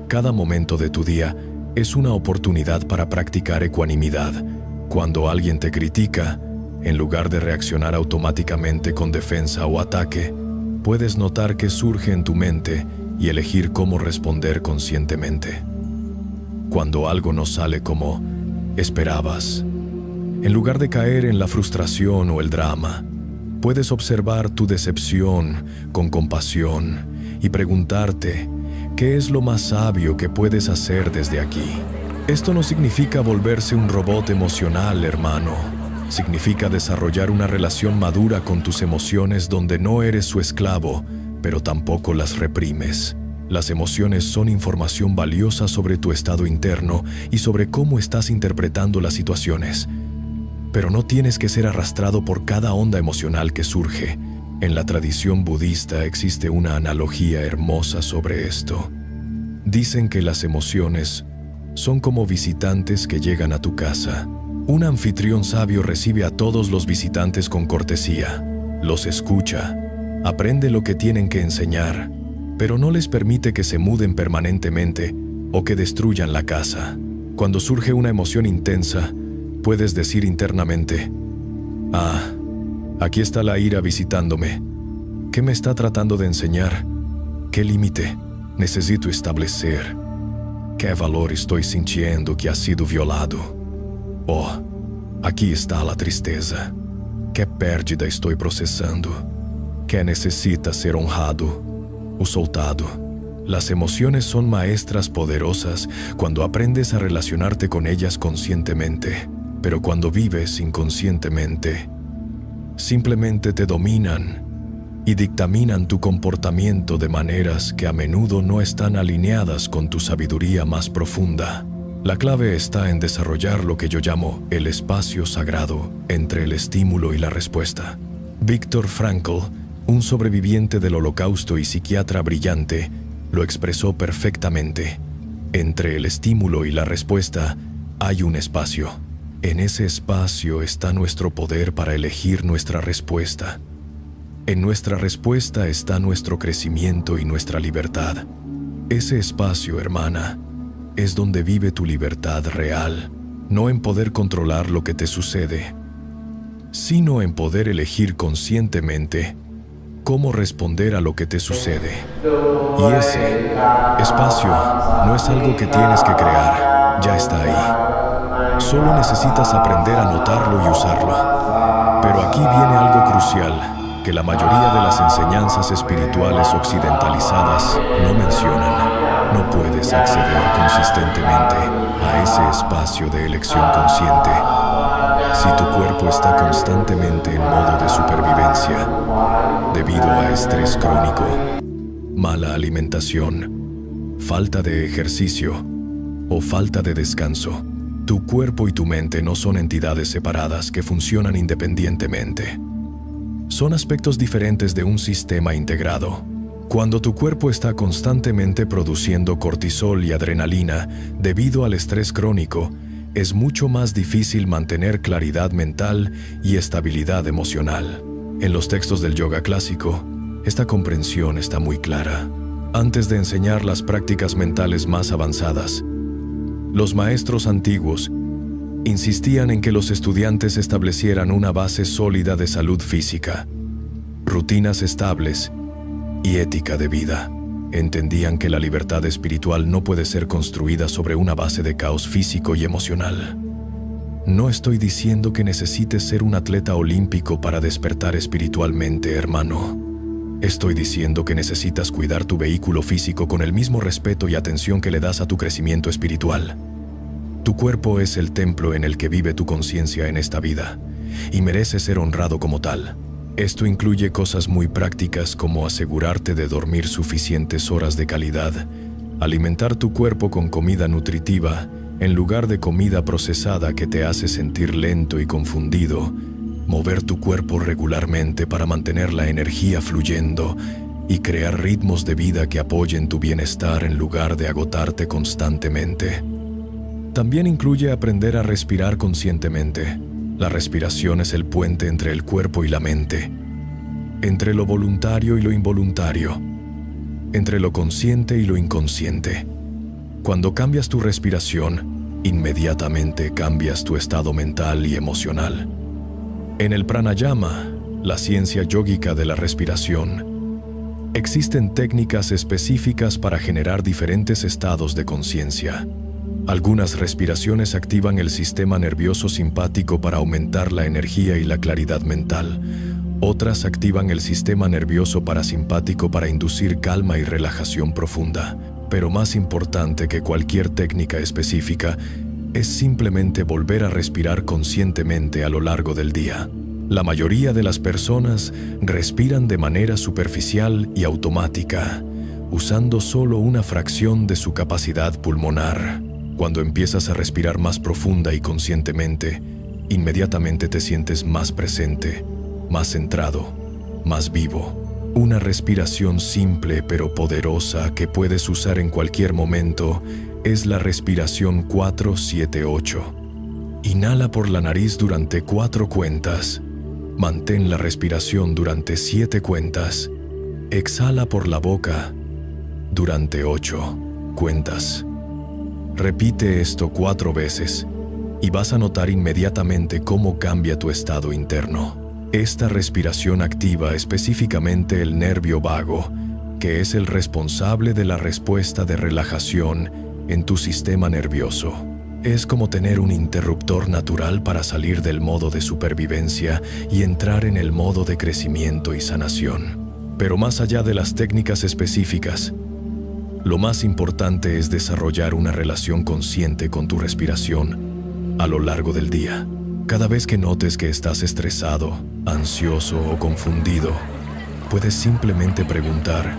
Cada momento de tu día es una oportunidad para practicar ecuanimidad. Cuando alguien te critica, en lugar de reaccionar automáticamente con defensa o ataque, puedes notar que surge en tu mente y elegir cómo responder conscientemente. Cuando algo no sale como esperabas, en lugar de caer en la frustración o el drama, puedes observar tu decepción con compasión y preguntarte qué es lo más sabio que puedes hacer desde aquí. Esto no significa volverse un robot emocional, hermano. Significa desarrollar una relación madura con tus emociones donde no eres su esclavo, pero tampoco las reprimes. Las emociones son información valiosa sobre tu estado interno y sobre cómo estás interpretando las situaciones. Pero no tienes que ser arrastrado por cada onda emocional que surge. En la tradición budista existe una analogía hermosa sobre esto. Dicen que las emociones son como visitantes que llegan a tu casa. Un anfitrión sabio recibe a todos los visitantes con cortesía, los escucha, aprende lo que tienen que enseñar, pero no les permite que se muden permanentemente o que destruyan la casa. Cuando surge una emoción intensa, puedes decir internamente: «Ah, aquí está la ira visitándome. ¿Qué me está tratando de enseñar? ¿Qué límite necesito establecer? ¿Qué valor estoy sintiendo que ha sido violado? Oh, aquí está la tristeza. ¿Qué pérdida estoy procesando? ¿Qué necesita ser honrado o soltado?» Las emociones son maestras poderosas cuando aprendes a relacionarte con ellas conscientemente, pero cuando vives inconscientemente, simplemente te dominan y dictaminan tu comportamiento de maneras que a menudo no están alineadas con tu sabiduría más profunda. La clave está en desarrollar lo que yo llamo el espacio sagrado entre el estímulo y la respuesta. Viktor Frankl, un sobreviviente del Holocausto y psiquiatra brillante, lo expresó perfectamente. Entre el estímulo y la respuesta hay un espacio. En ese espacio está nuestro poder para elegir nuestra respuesta. En nuestra respuesta está nuestro crecimiento y nuestra libertad. Ese espacio, hermana, es donde vive tu libertad real, no en poder controlar lo que te sucede, sino en poder elegir conscientemente cómo responder a lo que te sucede. Y ese espacio no es algo que tienes que crear, ya está ahí. Solo necesitas aprender a notarlo y usarlo. Pero aquí viene algo crucial que la mayoría de las enseñanzas espirituales occidentalizadas no mencionan. No puedes acceder consistentemente a ese espacio de elección consciente si tu cuerpo está constantemente en modo de supervivencia debido a estrés crónico, mala alimentación, falta de ejercicio o falta de descanso. Tu cuerpo y tu mente no son entidades separadas que funcionan independientemente. Son aspectos diferentes de un sistema integrado. Cuando tu cuerpo está constantemente produciendo cortisol y adrenalina debido al estrés crónico, es mucho más difícil mantener claridad mental y estabilidad emocional. En los textos del yoga clásico, esta comprensión está muy clara. Antes de enseñar las prácticas mentales más avanzadas, los maestros antiguos insistían en que los estudiantes establecieran una base sólida de salud física, rutinas estables y ética de vida. Entendían que la libertad espiritual no puede ser construida sobre una base de caos físico y emocional. No estoy diciendo que necesites ser un atleta olímpico para despertar espiritualmente, hermano. Estoy diciendo que necesitas cuidar tu vehículo físico con el mismo respeto y atención que le das a tu crecimiento espiritual. Tu cuerpo es el templo en el que vive tu conciencia en esta vida, y merece ser honrado como tal. Esto incluye cosas muy prácticas como asegurarte de dormir suficientes horas de calidad, alimentar tu cuerpo con comida nutritiva en lugar de comida procesada que te hace sentir lento y confundido, mover tu cuerpo regularmente para mantener la energía fluyendo y crear ritmos de vida que apoyen tu bienestar en lugar de agotarte constantemente. También incluye aprender a respirar conscientemente. La respiración es el puente entre el cuerpo y la mente, entre lo voluntario y lo involuntario, entre lo consciente y lo inconsciente. Cuando cambias tu respiración, inmediatamente cambias tu estado mental y emocional. En el pranayama, la ciencia yógica de la respiración, existen técnicas específicas para generar diferentes estados de conciencia. Algunas respiraciones activan el sistema nervioso simpático para aumentar la energía y la claridad mental. Otras activan el sistema nervioso parasimpático para inducir calma y relajación profunda. Pero más importante que cualquier técnica específica es simplemente volver a respirar conscientemente a lo largo del día. La mayoría de las personas respiran de manera superficial y automática, usando solo una fracción de su capacidad pulmonar. Cuando empiezas a respirar más profunda y conscientemente, inmediatamente te sientes más presente, más centrado, más vivo. Una respiración simple pero poderosa que puedes usar en cualquier momento es la respiración 4-7-8. Inhala por la nariz durante 4 cuentas. Mantén la respiración durante 7 cuentas. Exhala por la boca durante 8 cuentas. Repite esto 4 veces y vas a notar inmediatamente cómo cambia tu estado interno. Esta respiración activa específicamente el nervio vago, que es el responsable de la respuesta de relajación en tu sistema nervioso. Es como tener un interruptor natural para salir del modo de supervivencia y entrar en el modo de crecimiento y sanación. Pero más allá de las técnicas específicas, lo más importante es desarrollar una relación consciente con tu respiración a lo largo del día. Cada vez que notes que estás estresado, ansioso o confundido, puedes simplemente preguntar,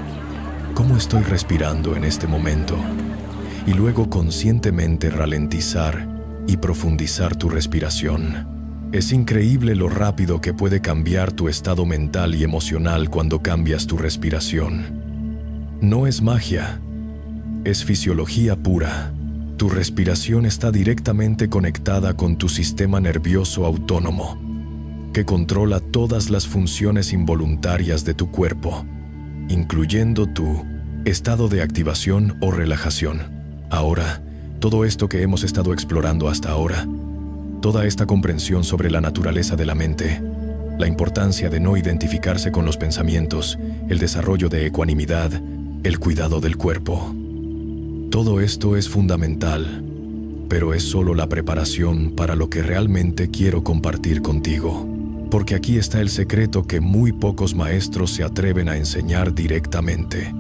¿cómo estoy respirando en este momento? Y luego conscientemente ralentizar y profundizar tu respiración. Es increíble lo rápido que puede cambiar tu estado mental y emocional cuando cambias tu respiración. No es magia. Es fisiología pura. Tu respiración está directamente conectada con tu sistema nervioso autónomo, que controla todas las funciones involuntarias de tu cuerpo, incluyendo tu estado de activación o relajación. Ahora, todo esto que hemos estado explorando hasta ahora, toda esta comprensión sobre la naturaleza de la mente, la importancia de no identificarse con los pensamientos, el desarrollo de ecuanimidad, el cuidado del cuerpo. Todo esto es fundamental, pero es solo la preparación para lo que realmente quiero compartir contigo. Porque aquí está el secreto que muy pocos maestros se atreven a enseñar directamente.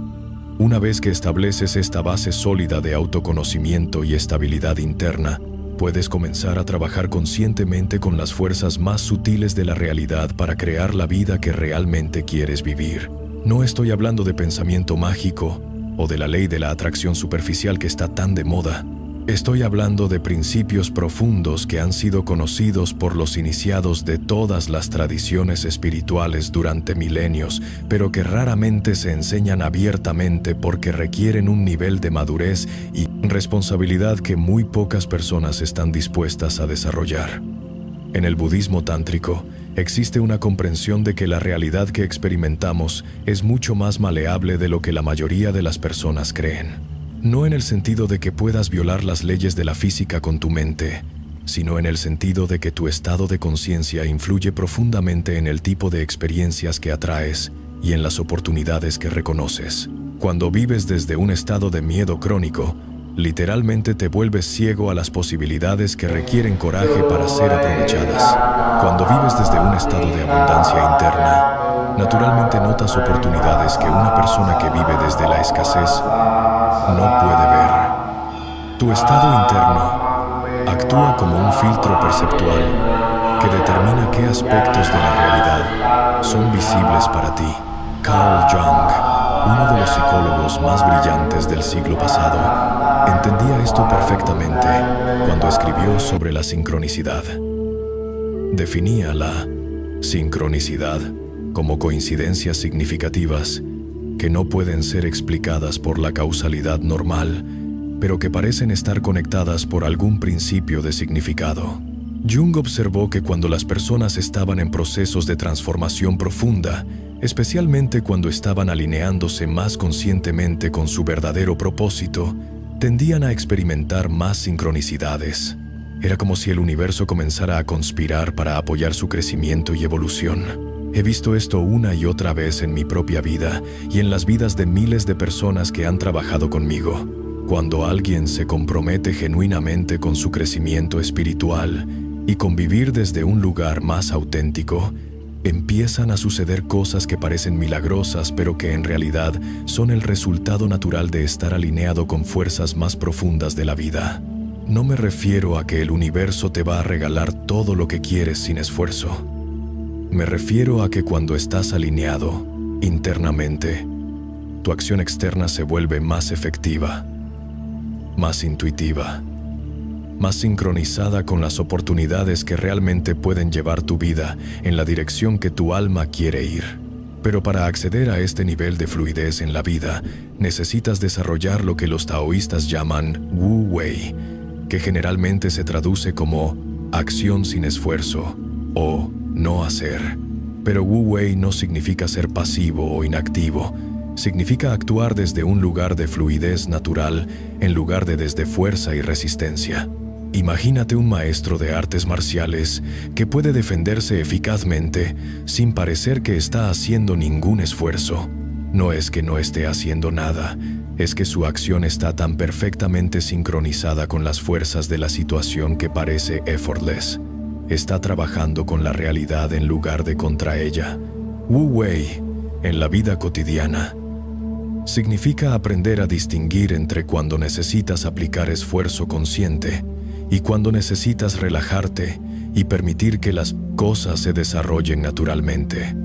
Una vez que estableces esta base sólida de autoconocimiento y estabilidad interna, puedes comenzar a trabajar conscientemente con las fuerzas más sutiles de la realidad para crear la vida que realmente quieres vivir. No estoy hablando de pensamiento mágico o de la ley de la atracción superficial que está tan de moda. Estoy hablando de principios profundos que han sido conocidos por los iniciados de todas las tradiciones espirituales durante milenios, pero que raramente se enseñan abiertamente porque requieren un nivel de madurez y responsabilidad que muy pocas personas están dispuestas a desarrollar. En el budismo tántrico, existe una comprensión de que la realidad que experimentamos es mucho más maleable de lo que la mayoría de las personas creen. No en el sentido de que puedas violar las leyes de la física con tu mente, sino en el sentido de que tu estado de conciencia influye profundamente en el tipo de experiencias que atraes y en las oportunidades que reconoces. Cuando vives desde un estado de miedo crónico, literalmente te vuelves ciego a las posibilidades que requieren coraje para ser aprovechadas. Cuando vives desde un estado de abundancia interna, naturalmente notas oportunidades que una persona que vive desde la escasez no puede ver. Tu estado interno actúa como un filtro perceptual que determina qué aspectos de la realidad son visibles para ti. Carl Jung, uno de los psicólogos más brillantes del siglo pasado, entendía esto perfectamente cuando escribió sobre la sincronicidad. Definía la sincronicidad como coincidencias significativas que no pueden ser explicadas por la causalidad normal pero que parecen estar conectadas por algún principio de significado. Jung observó que cuando las personas estaban en procesos de transformación profunda, especialmente cuando estaban alineándose más conscientemente con su verdadero propósito, tendían a experimentar más sincronicidades. Era como si el universo comenzara a conspirar para apoyar su crecimiento y evolución. He visto esto una y otra vez en mi propia vida y en las vidas de miles de personas que han trabajado conmigo. Cuando alguien se compromete genuinamente con su crecimiento espiritual y con vivir desde un lugar más auténtico, empiezan a suceder cosas que parecen milagrosas, pero que en realidad son el resultado natural de estar alineado con fuerzas más profundas de la vida. No me refiero a que el universo te va a regalar todo lo que quieres sin esfuerzo. Me refiero a que cuando estás alineado internamente, tu acción externa se vuelve más efectiva, más intuitiva, más sincronizada con las oportunidades que realmente pueden llevar tu vida en la dirección que tu alma quiere ir. Pero para acceder a este nivel de fluidez en la vida, necesitas desarrollar lo que los taoístas llaman Wu Wei, que generalmente se traduce como acción sin esfuerzo o no hacer. Pero Wu Wei no significa ser pasivo o inactivo. Significa actuar desde un lugar de fluidez natural en lugar de desde fuerza y resistencia. Imagínate un maestro de artes marciales que puede defenderse eficazmente sin parecer que está haciendo ningún esfuerzo. No es que no esté haciendo nada, es que su acción está tan perfectamente sincronizada con las fuerzas de la situación que parece effortless. Está trabajando con la realidad en lugar de contra ella. Wu Wei, en la vida cotidiana, significa aprender a distinguir entre cuando necesitas aplicar esfuerzo consciente y cuando necesitas relajarte y permitir que las cosas se desarrollen naturalmente.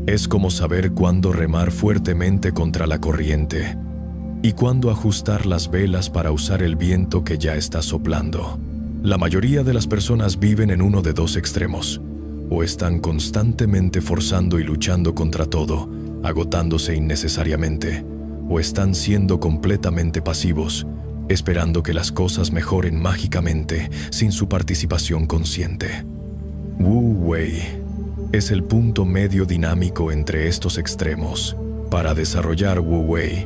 Es como saber cuándo remar fuertemente contra la corriente y cuándo ajustar las velas para usar el viento que ya está soplando. La mayoría de las personas viven en uno de dos extremos. O están constantemente forzando y luchando contra todo, agotándose innecesariamente, o están siendo completamente pasivos, esperando que las cosas mejoren mágicamente sin su participación consciente. Wu Wei es el punto medio dinámico entre estos extremos. Para desarrollar Wu Wei,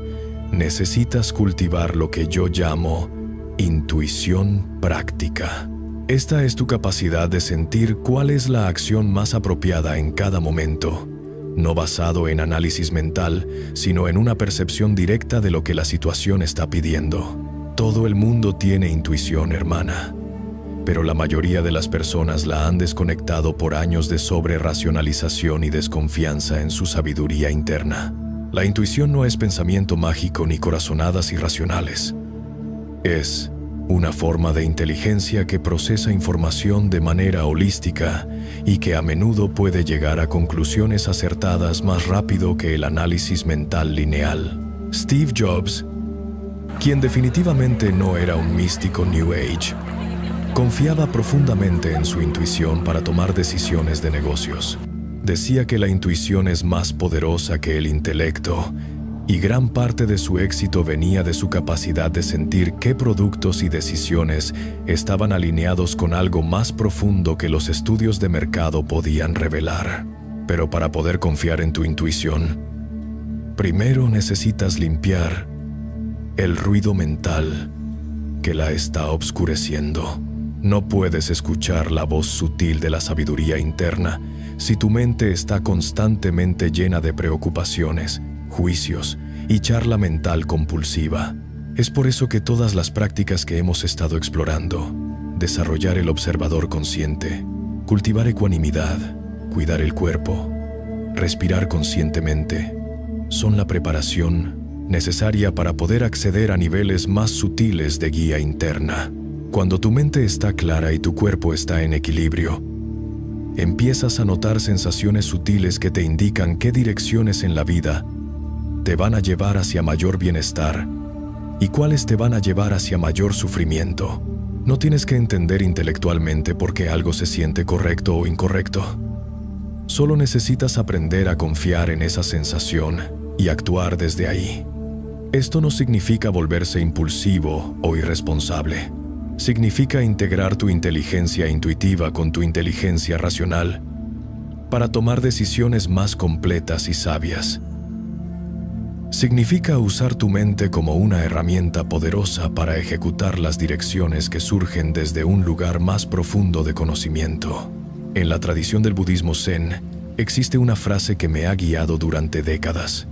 necesitas cultivar lo que yo llamo intuición práctica. Esta es tu capacidad de sentir cuál es la acción más apropiada en cada momento, no basado en análisis mental, sino en una percepción directa de lo que la situación está pidiendo. Todo el mundo tiene intuición, hermana, pero la mayoría de las personas la han desconectado por años de sobreracionalización y desconfianza en su sabiduría interna. La intuición no es pensamiento mágico ni corazonadas irracionales. Es una forma de inteligencia que procesa información de manera holística y que a menudo puede llegar a conclusiones acertadas más rápido que el análisis mental lineal. Steve Jobs, quien definitivamente no era un místico New Age, confiaba profundamente en su intuición para tomar decisiones de negocios. Decía que la intuición es más poderosa que el intelecto, y gran parte de su éxito venía de su capacidad de sentir qué productos y decisiones estaban alineados con algo más profundo que los estudios de mercado podían revelar. Pero para poder confiar en tu intuición, primero necesitas limpiar el ruido mental que la está obscureciendo. No puedes escuchar la voz sutil de la sabiduría interna si tu mente está constantemente llena de preocupaciones, juicios y charla mental compulsiva. Es por eso que todas las prácticas que hemos estado explorando, desarrollar el observador consciente, cultivar ecuanimidad, cuidar el cuerpo, respirar conscientemente, son la preparación necesaria para poder acceder a niveles más sutiles de guía interna. Cuando tu mente está clara y tu cuerpo está en equilibrio, empiezas a notar sensaciones sutiles que te indican qué direcciones en la vida te van a llevar hacia mayor bienestar y cuáles te van a llevar hacia mayor sufrimiento. No tienes que entender intelectualmente por qué algo se siente correcto o incorrecto. Solo necesitas aprender a confiar en esa sensación y actuar desde ahí. Esto no significa volverse impulsivo o irresponsable. Significa integrar tu inteligencia intuitiva con tu inteligencia racional para tomar decisiones más completas y sabias. Significa usar tu mente como una herramienta poderosa para ejecutar las direcciones que surgen desde un lugar más profundo de conocimiento. En la tradición del budismo zen, existe una frase que me ha guiado durante décadas.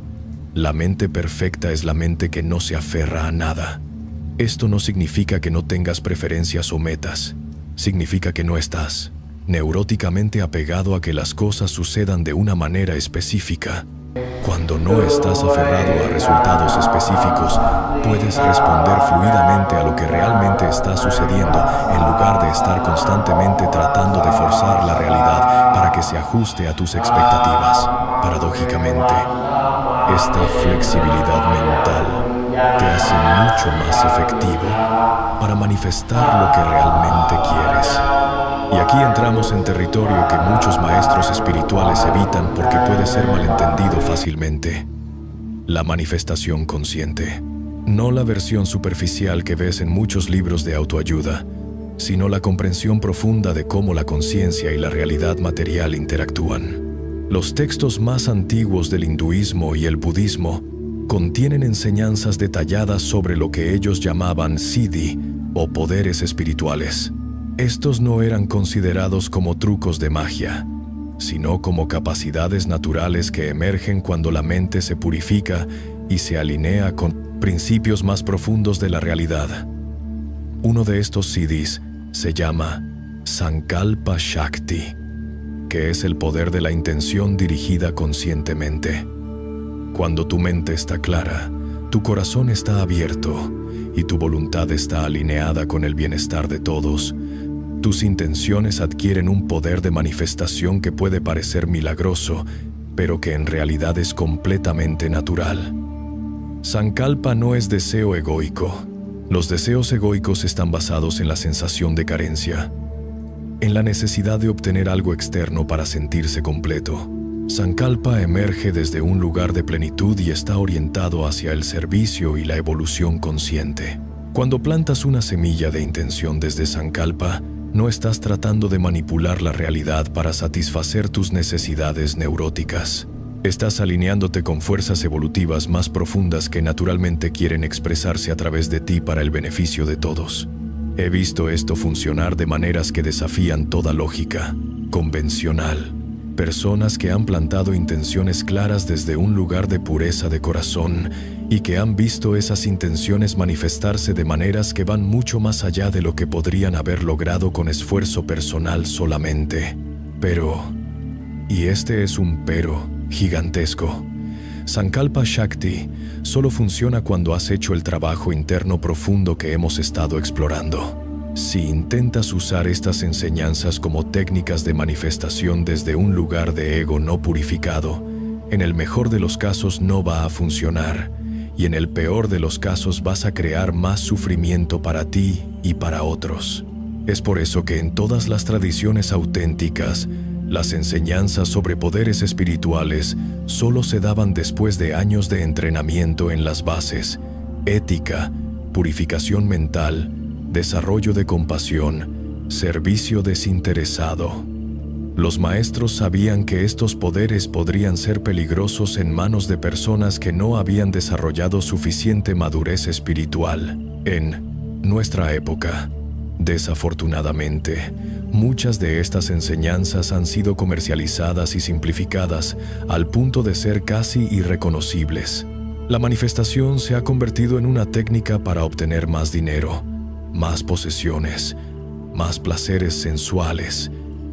La mente perfecta es la mente que no se aferra a nada. Esto no significa que no tengas preferencias o metas. Significa que no estás neuróticamente apegado a que las cosas sucedan de una manera específica. Cuando no estás aferrado a resultados específicos, puedes responder fluidamente a lo que realmente está sucediendo en lugar de estar constantemente tratando de forzar la realidad para que se ajuste a tus expectativas. Paradójicamente, esta flexibilidad mental te hace mucho más efectivo para manifestar lo que realmente quieres. Y aquí entramos en territorio que muchos maestros espirituales evitan porque puede ser malentendido fácilmente. La manifestación consciente. No la versión superficial que ves en muchos libros de autoayuda, sino la comprensión profunda de cómo la conciencia y la realidad material interactúan. Los textos más antiguos del hinduismo y el budismo contienen enseñanzas detalladas sobre lo que ellos llamaban siddhi o poderes espirituales. Estos no eran considerados como trucos de magia, sino como capacidades naturales que emergen cuando la mente se purifica y se alinea con principios más profundos de la realidad. Uno de estos siddhis se llama Sankalpa Shakti, que es el poder de la intención dirigida conscientemente. Cuando tu mente está clara, tu corazón está abierto y tu voluntad está alineada con el bienestar de todos, tus intenciones adquieren un poder de manifestación que puede parecer milagroso, pero que en realidad es completamente natural. Sankalpa no es deseo egoico. Los deseos egoicos están basados en la sensación de carencia, en la necesidad de obtener algo externo para sentirse completo. Sankalpa emerge desde un lugar de plenitud y está orientado hacia el servicio y la evolución consciente. Cuando plantas una semilla de intención desde Sankalpa, no estás tratando de manipular la realidad para satisfacer tus necesidades neuróticas. Estás alineándote con fuerzas evolutivas más profundas que naturalmente quieren expresarse a través de ti para el beneficio de todos. He visto esto funcionar de maneras que desafían toda lógica convencional. Personas que han plantado intenciones claras desde un lugar de pureza de corazón y que han visto esas intenciones manifestarse de maneras que van mucho más allá de lo que podrían haber logrado con esfuerzo personal solamente. Pero, y este es un pero gigantesco, Sankalpa Shakti solo funciona cuando has hecho el trabajo interno profundo que hemos estado explorando. Si intentas usar estas enseñanzas como técnicas de manifestación desde un lugar de ego no purificado, en el mejor de los casos no va a funcionar, y en el peor de los casos vas a crear más sufrimiento para ti y para otros. Es por eso que en todas las tradiciones auténticas, las enseñanzas sobre poderes espirituales solo se daban después de años de entrenamiento en las bases: ética, purificación mental, desarrollo de compasión, servicio desinteresado. Los maestros sabían que estos poderes podrían ser peligrosos en manos de personas que no habían desarrollado suficiente madurez espiritual. En nuestra época, desafortunadamente, muchas de estas enseñanzas han sido comercializadas y simplificadas al punto de ser casi irreconocibles. La manifestación se ha convertido en una técnica para obtener más dinero, más posesiones, más placeres sensuales,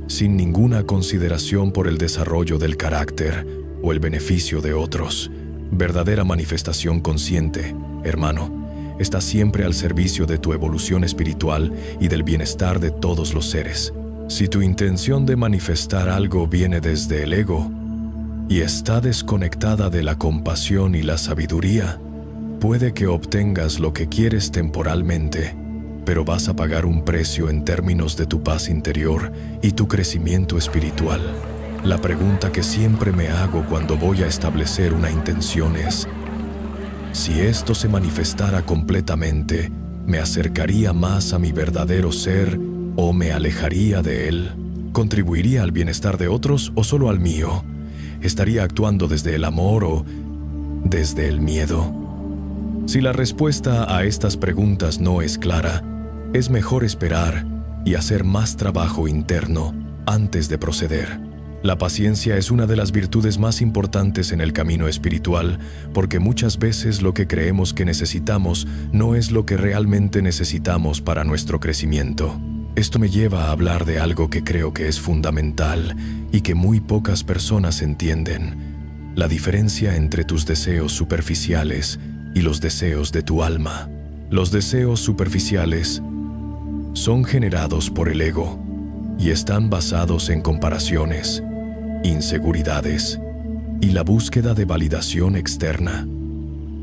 sin ninguna consideración por el desarrollo del carácter o el beneficio de otros. Verdadera manifestación consciente, hermano, está siempre al servicio de tu evolución espiritual y del bienestar de todos los seres. Si tu intención de manifestar algo viene desde el ego y está desconectada de la compasión y la sabiduría, puede que obtengas lo que quieres temporalmente, pero vas a pagar un precio en términos de tu paz interior y tu crecimiento espiritual. La pregunta que siempre me hago cuando voy a establecer una intención es: Si esto se manifestara completamente, ¿me acercaría más a mi verdadero ser o me alejaría de él? ¿Contribuiría al bienestar de otros o solo al mío? ¿Estaría actuando desde el amor o desde el miedo? Si la respuesta a estas preguntas no es clara, es mejor esperar y hacer más trabajo interno antes de proceder. La paciencia es una de las virtudes más importantes en el camino espiritual, porque muchas veces lo que creemos que necesitamos no es lo que realmente necesitamos para nuestro crecimiento. Esto me lleva a hablar de algo que creo que es fundamental y que muy pocas personas entienden: la diferencia entre tus deseos superficiales y los deseos de tu alma. Los deseos superficiales son generados por el ego y están basados en comparaciones, inseguridades y la búsqueda de validación externa.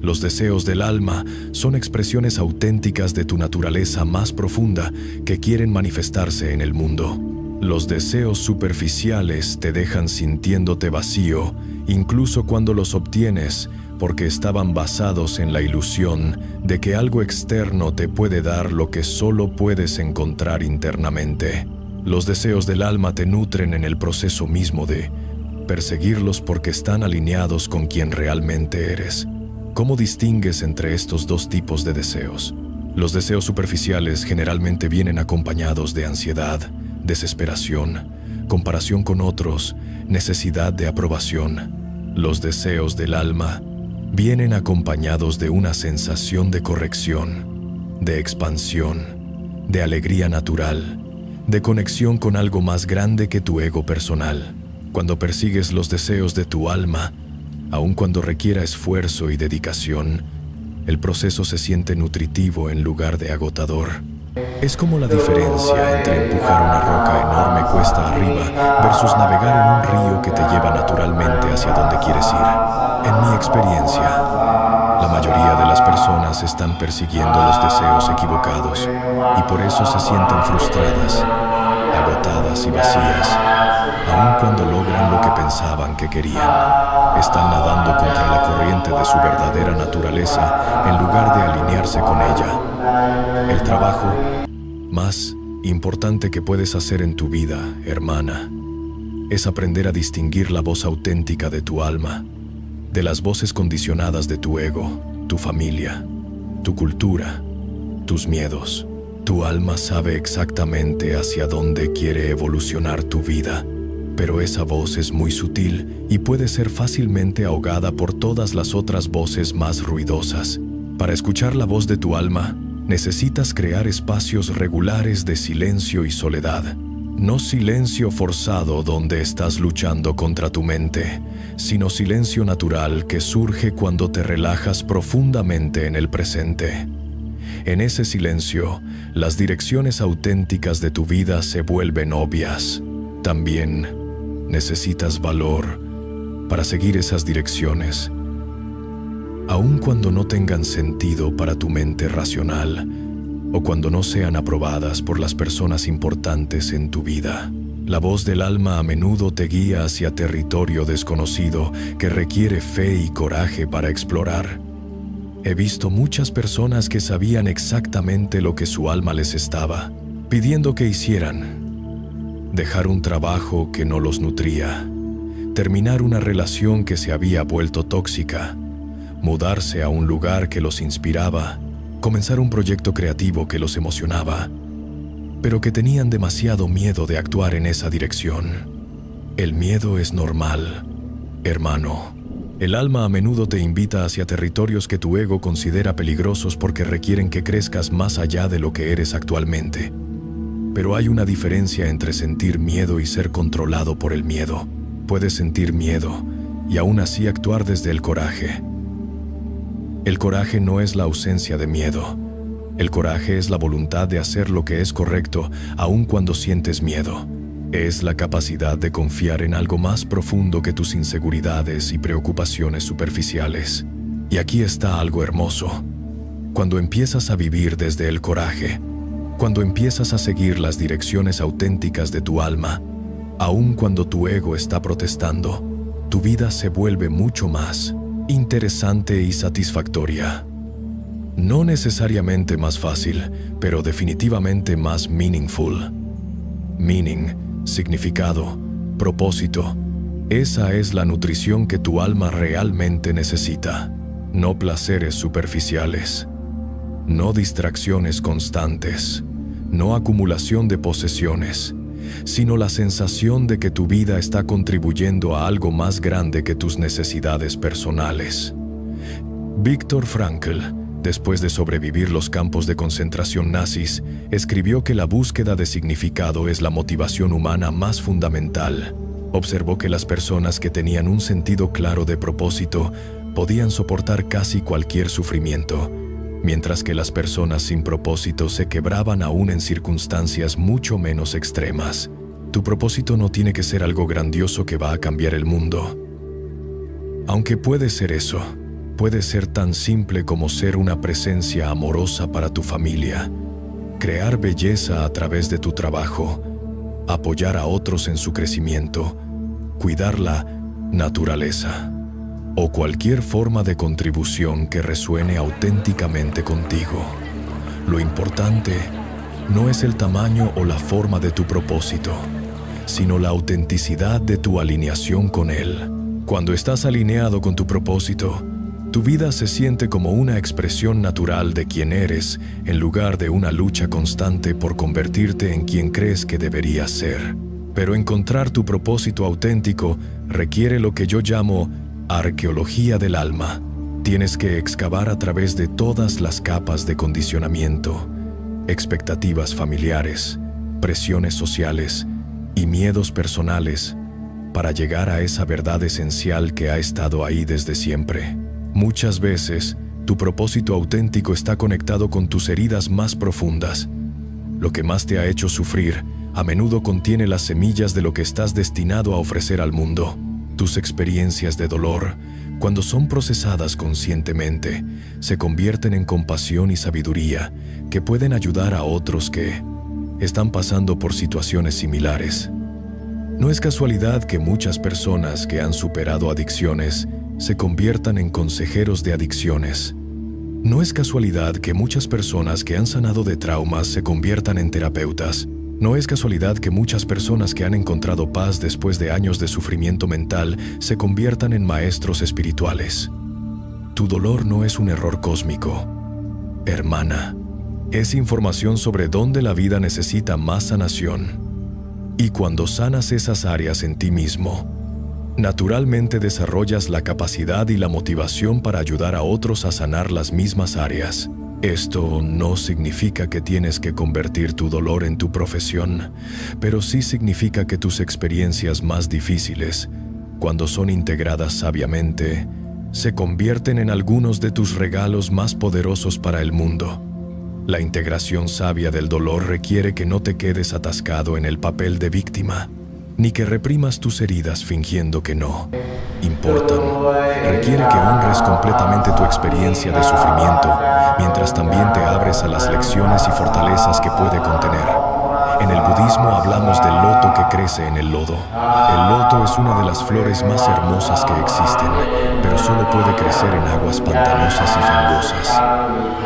Los deseos del alma son expresiones auténticas de tu naturaleza más profunda que quieren manifestarse en el mundo. Los deseos superficiales te dejan sintiéndote vacío, incluso cuando los obtienes, porque estaban basados en la ilusión de que algo externo te puede dar lo que solo puedes encontrar internamente. Los deseos del alma te nutren en el proceso mismo de perseguirlos porque están alineados con quien realmente eres. ¿Cómo distingues entre estos dos tipos de deseos? Los deseos superficiales generalmente vienen acompañados de ansiedad, desesperación, comparación con otros, necesidad de aprobación. Los deseos del alma vienen acompañados de una sensación de corrección, de expansión, de alegría natural, de conexión con algo más grande que tu ego personal. Cuando persigues los deseos de tu alma, aun cuando requiera esfuerzo y dedicación, el proceso se siente nutritivo en lugar de agotador. Es como la diferencia entre empujar una roca enorme cuesta arriba versus navegar en un río que te lleva naturalmente hacia donde quieres ir. En mi experiencia, la mayoría de las personas están persiguiendo los deseos equivocados y por eso se sienten frustradas, agotadas y vacías, aun cuando logran lo que pensaban que querían. Están nadando contra la corriente de su verdadera naturaleza en lugar de alinearse con ella. El trabajo más importante que puedes hacer en tu vida, hermana, es aprender a distinguir la voz auténtica de tu alma de las voces condicionadas de tu ego, tu familia, tu cultura, tus miedos. Tu alma sabe exactamente hacia dónde quiere evolucionar tu vida, pero esa voz es muy sutil y puede ser fácilmente ahogada por todas las otras voces más ruidosas. Para escuchar la voz de tu alma, necesitas crear espacios regulares de silencio y soledad. No silencio forzado donde estás luchando contra tu mente, sino silencio natural que surge cuando te relajas profundamente en el presente. En ese silencio, las direcciones auténticas de tu vida se vuelven obvias. También necesitas valor para seguir esas direcciones, aun cuando no tengan sentido para tu mente racional o cuando no sean aprobadas por las personas importantes en tu vida. La voz del alma a menudo te guía hacia territorio desconocido que requiere fe y coraje para explorar. He visto muchas personas que sabían exactamente lo que su alma les estaba pidiendo que hicieran: dejar un trabajo que no los nutría, terminar una relación que se había vuelto tóxica, mudarse a un lugar que los inspiraba, comenzar un proyecto creativo que los emocionaba, pero que tenían demasiado miedo de actuar en esa dirección. El miedo es normal, hermano. El alma a menudo te invita hacia territorios que tu ego considera peligrosos porque requieren que crezcas más allá de lo que eres actualmente. Pero hay una diferencia entre sentir miedo y ser controlado por el miedo. Puedes sentir miedo y aún así actuar desde el coraje. El coraje no es la ausencia de miedo. El coraje es la voluntad de hacer lo que es correcto, aun cuando sientes miedo. Es la capacidad de confiar en algo más profundo que tus inseguridades y preocupaciones superficiales. Y aquí está algo hermoso. Cuando empiezas a vivir desde el coraje, cuando empiezas a seguir las direcciones auténticas de tu alma, aun cuando tu ego está protestando, tu vida se vuelve mucho más interesante y satisfactoria. No necesariamente más fácil, pero definitivamente más meaningful. Meaning, significado, propósito. Esa es la nutrición que tu alma realmente necesita. No placeres superficiales. No distracciones constantes. No acumulación de posesiones, sino la sensación de que tu vida está contribuyendo a algo más grande que tus necesidades personales. Viktor Frankl, después de sobrevivir los campos de concentración nazis, escribió que la búsqueda de significado es la motivación humana más fundamental. Observó que las personas que tenían un sentido claro de propósito podían soportar casi cualquier sufrimiento, mientras que las personas sin propósito se quebraban aún en circunstancias mucho menos extremas. Tu propósito no tiene que ser algo grandioso que va a cambiar el mundo. Aunque puede ser eso, puede ser tan simple como ser una presencia amorosa para tu familia, crear belleza a través de tu trabajo, apoyar a otros en su crecimiento, cuidar la naturaleza, o cualquier forma de contribución que resuene auténticamente contigo. Lo importante no es el tamaño o la forma de tu propósito, sino la autenticidad de tu alineación con él. Cuando estás alineado con tu propósito, tu vida se siente como una expresión natural de quién eres, en lugar de una lucha constante por convertirte en quien crees que deberías ser. Pero encontrar tu propósito auténtico requiere lo que yo llamo arqueología del alma. Tienes que excavar a través de todas las capas de condicionamiento, expectativas familiares, presiones sociales y miedos personales para llegar a esa verdad esencial que ha estado ahí desde siempre. Muchas veces, tu propósito auténtico está conectado con tus heridas más profundas. Lo que más te ha hecho sufrir a menudo contiene las semillas de lo que estás destinado a ofrecer al mundo. Tus experiencias de dolor, cuando son procesadas conscientemente, se convierten en compasión y sabiduría que pueden ayudar a otros que están pasando por situaciones similares. No es casualidad que muchas personas que han superado adicciones se conviertan en consejeros de adicciones. No es casualidad que muchas personas que han sanado de traumas se conviertan en terapeutas. No es casualidad que muchas personas que han encontrado paz después de años de sufrimiento mental se conviertan en maestros espirituales. Tu dolor no es un error cósmico, hermana. Es información sobre dónde la vida necesita más sanación. Y cuando sanas esas áreas en ti mismo, naturalmente desarrollas la capacidad y la motivación para ayudar a otros a sanar las mismas áreas. Esto no significa que tienes que convertir tu dolor en tu profesión, pero sí significa que tus experiencias más difíciles, cuando son integradas sabiamente, se convierten en algunos de tus regalos más poderosos para el mundo. La integración sabia del dolor requiere que no te quedes atascado en el papel de víctima, ni que reprimas tus heridas fingiendo que no importan. Requiere que honres completamente tu experiencia de sufrimiento, mientras también te abres a las lecciones y fortalezas que puede contener. En el budismo hablamos del loto que crece en el lodo. El loto es una de las flores más hermosas que existen, pero solo puede crecer en aguas pantanosas y fangosas.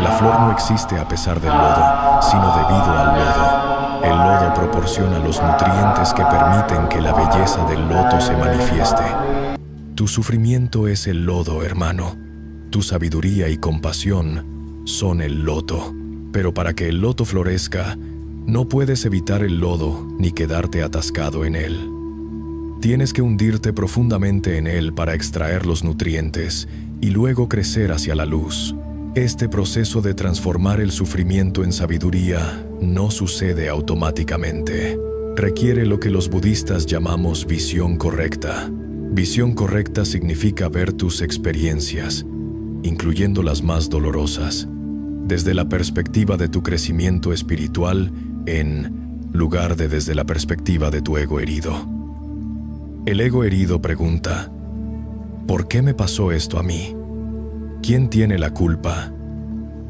La flor no existe a pesar del lodo, sino debido al lodo. El lodo proporciona los nutrientes que permiten que la belleza del loto se manifieste. Tu sufrimiento es el lodo, hermano. Tu sabiduría y compasión son el loto. Pero para que el loto florezca, no puedes evitar el lodo ni quedarte atascado en él. Tienes que hundirte profundamente en él para extraer los nutrientes y luego crecer hacia la luz. Este proceso de transformar el sufrimiento en sabiduría no sucede automáticamente. Requiere lo que los budistas llamamos visión correcta. Visión correcta significa ver tus experiencias, incluyendo las más dolorosas, desde la perspectiva de tu crecimiento espiritual en lugar de desde la perspectiva de tu ego herido. El ego herido pregunta, ¿por qué me pasó esto a mí? ¿Quién tiene la culpa?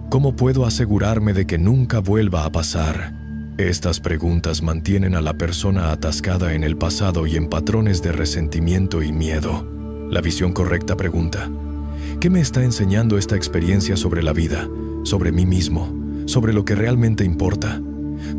¿Cómo puedo asegurarme de que nunca vuelva a pasar? Estas preguntas mantienen a la persona atascada en el pasado y en patrones de resentimiento y miedo. La visión correcta pregunta, ¿Qué me está enseñando esta experiencia sobre la vida, sobre mí mismo, sobre lo que realmente importa?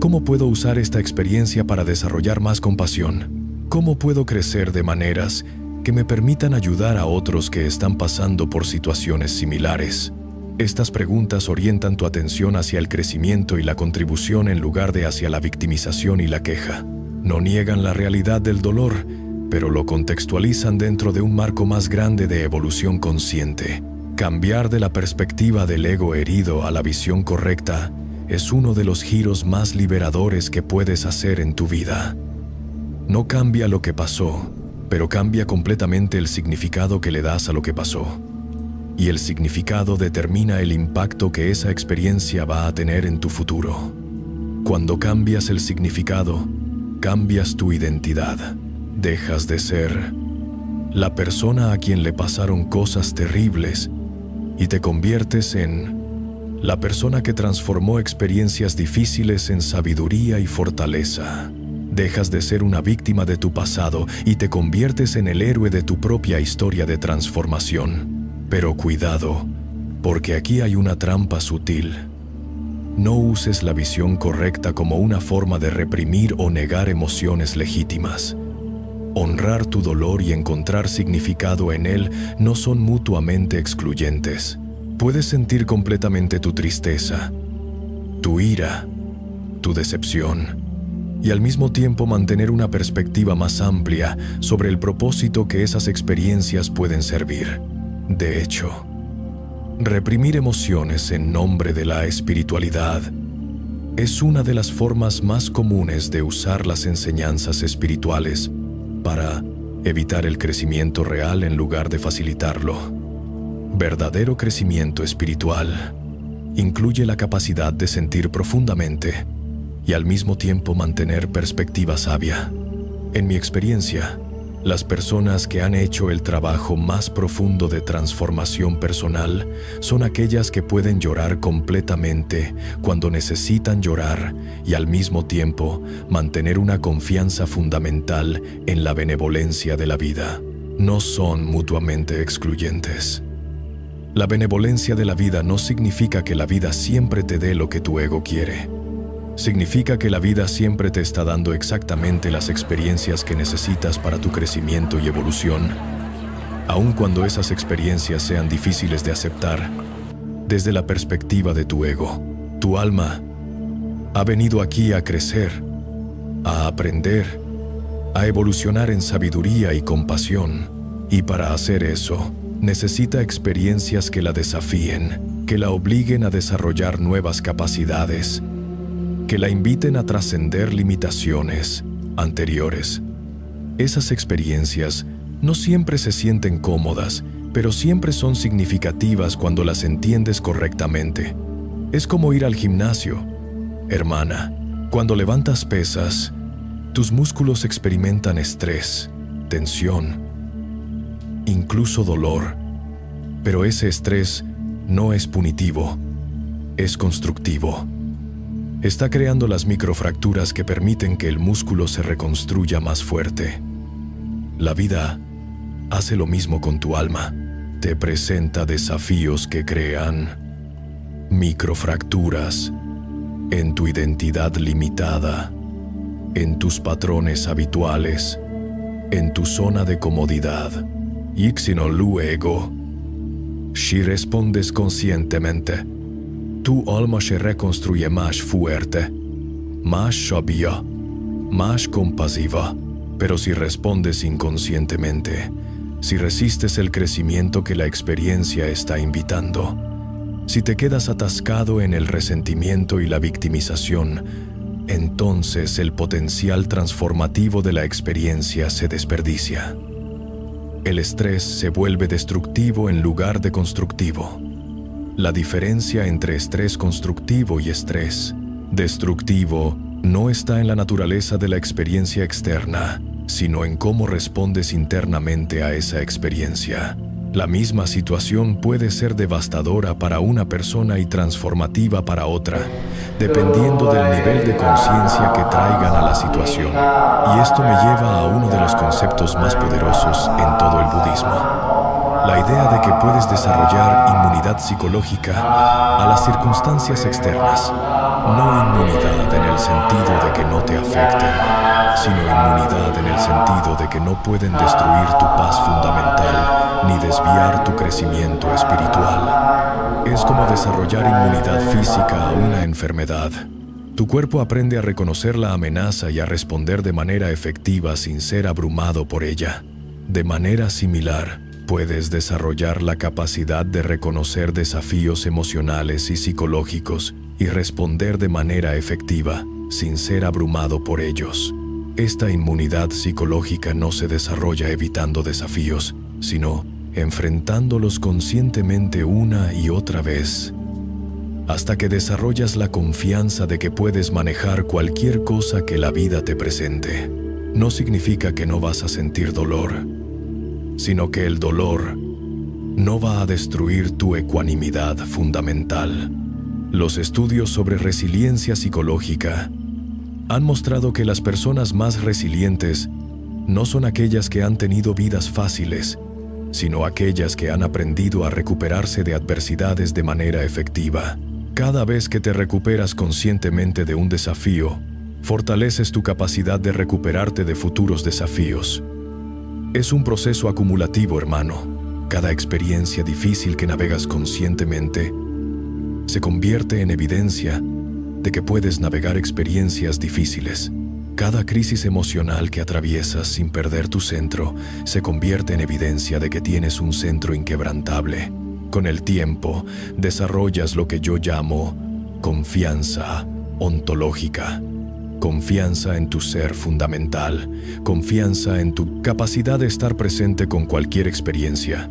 ¿Cómo puedo usar esta experiencia para desarrollar más compasión? ¿Cómo puedo crecer de maneras que me permitan ayudar a otros que están pasando por situaciones similares? Estas preguntas orientan tu atención hacia el crecimiento y la contribución en lugar de hacia la victimización y la queja. No niegan la realidad del dolor, pero lo contextualizan dentro de un marco más grande de evolución consciente. Cambiar de la perspectiva del ego herido a la visión correcta es uno de los giros más liberadores que puedes hacer en tu vida. No cambia lo que pasó, pero cambia completamente el significado que le das a lo que pasó. Y el significado determina el impacto que esa experiencia va a tener en tu futuro. Cuando cambias el significado, cambias tu identidad. Dejas de ser la persona a quien le pasaron cosas terribles y te conviertes en la persona que transformó experiencias difíciles en sabiduría y fortaleza. Dejas de ser una víctima de tu pasado y te conviertes en el héroe de tu propia historia de transformación. Pero cuidado, porque aquí hay una trampa sutil. No uses la visión correcta como una forma de reprimir o negar emociones legítimas. Honrar tu dolor y encontrar significado en él no son mutuamente excluyentes. Puedes sentir completamente tu tristeza, tu ira, tu decepción, y al mismo tiempo mantener una perspectiva más amplia sobre el propósito que esas experiencias pueden servir. De hecho, reprimir emociones en nombre de la espiritualidad es una de las formas más comunes de usar las enseñanzas espirituales para evitar el crecimiento real en lugar de facilitarlo. Verdadero crecimiento espiritual incluye la capacidad de sentir profundamente y al mismo tiempo mantener perspectiva sabia. En mi experiencia, las personas que han hecho el trabajo más profundo de transformación personal son aquellas que pueden llorar completamente cuando necesitan llorar y al mismo tiempo mantener una confianza fundamental en la benevolencia de la vida. No son mutuamente excluyentes. La benevolencia de la vida no significa que la vida siempre te dé lo que tu ego quiere. Significa que la vida siempre te está dando exactamente las experiencias que necesitas para tu crecimiento y evolución, aun cuando esas experiencias sean difíciles de aceptar. Desde la perspectiva de tu ego, tu alma ha venido aquí a crecer, a aprender, a evolucionar en sabiduría y compasión, y para hacer eso, necesita experiencias que la desafíen, que la obliguen a desarrollar nuevas capacidades, que la inviten a trascender limitaciones anteriores. Esas experiencias no siempre se sienten cómodas, pero siempre son significativas cuando las entiendes correctamente. Es como ir al gimnasio. Hermana, cuando levantas pesas, tus músculos experimentan estrés, tensión, incluso dolor. Pero ese estrés no es punitivo, es constructivo. Está creando las microfracturas que permiten que el músculo se reconstruya más fuerte. La vida hace lo mismo con tu alma. Te presenta desafíos que crean microfracturas en tu identidad limitada, en tus patrones habituales, en tu zona de comodidad. Y si no luego, si respondes conscientemente, tu alma se reconstruye más fuerte, más sabia, más compasiva. Pero si respondes inconscientemente, si resistes el crecimiento que la experiencia está invitando, si te quedas atascado en el resentimiento y la victimización, entonces el potencial transformativo de la experiencia se desperdicia. El estrés se vuelve destructivo en lugar de constructivo. La diferencia entre estrés constructivo y estrés destructivo no está en la naturaleza de la experiencia externa, sino en cómo respondes internamente a esa experiencia. La misma situación puede ser devastadora para una persona y transformativa para otra, dependiendo del nivel de conciencia que traigan a la situación. Y esto me lleva a uno de los conceptos más poderosos en todo el budismo: La idea de que puedes desarrollar inmunidad psicológica a las circunstancias externas. No inmunidad en el sentido de que no te afecten, sino inmunidad en el sentido de que no pueden destruir tu paz fundamental ni desviar tu crecimiento espiritual. Es como desarrollar inmunidad física a una enfermedad. Tu cuerpo aprende a reconocer la amenaza y a responder de manera efectiva sin ser abrumado por ella. De manera similar, puedes desarrollar la capacidad de reconocer desafíos emocionales y psicológicos y responder de manera efectiva sin ser abrumado por ellos. Esta inmunidad psicológica no se desarrolla evitando desafíos, sino enfrentándolos conscientemente una y otra vez, hasta que desarrollas la confianza de que puedes manejar cualquier cosa que la vida te presente. No significa que no vas a sentir dolor, sino que el dolor no va a destruir tu ecuanimidad fundamental. Los estudios sobre resiliencia psicológica han mostrado que las personas más resilientes no son aquellas que han tenido vidas fáciles, sino aquellas que han aprendido a recuperarse de adversidades de manera efectiva. Cada vez que te recuperas conscientemente de un desafío, fortaleces tu capacidad de recuperarte de futuros desafíos. Es un proceso acumulativo, hermano. Cada experiencia difícil que navegas conscientemente se convierte en evidencia de que puedes navegar experiencias difíciles. Cada crisis emocional que atraviesas sin perder tu centro se convierte en evidencia de que tienes un centro inquebrantable. Con el tiempo, desarrollas lo que yo llamo confianza ontológica. Confianza en tu ser fundamental, confianza en tu capacidad de estar presente con cualquier experiencia,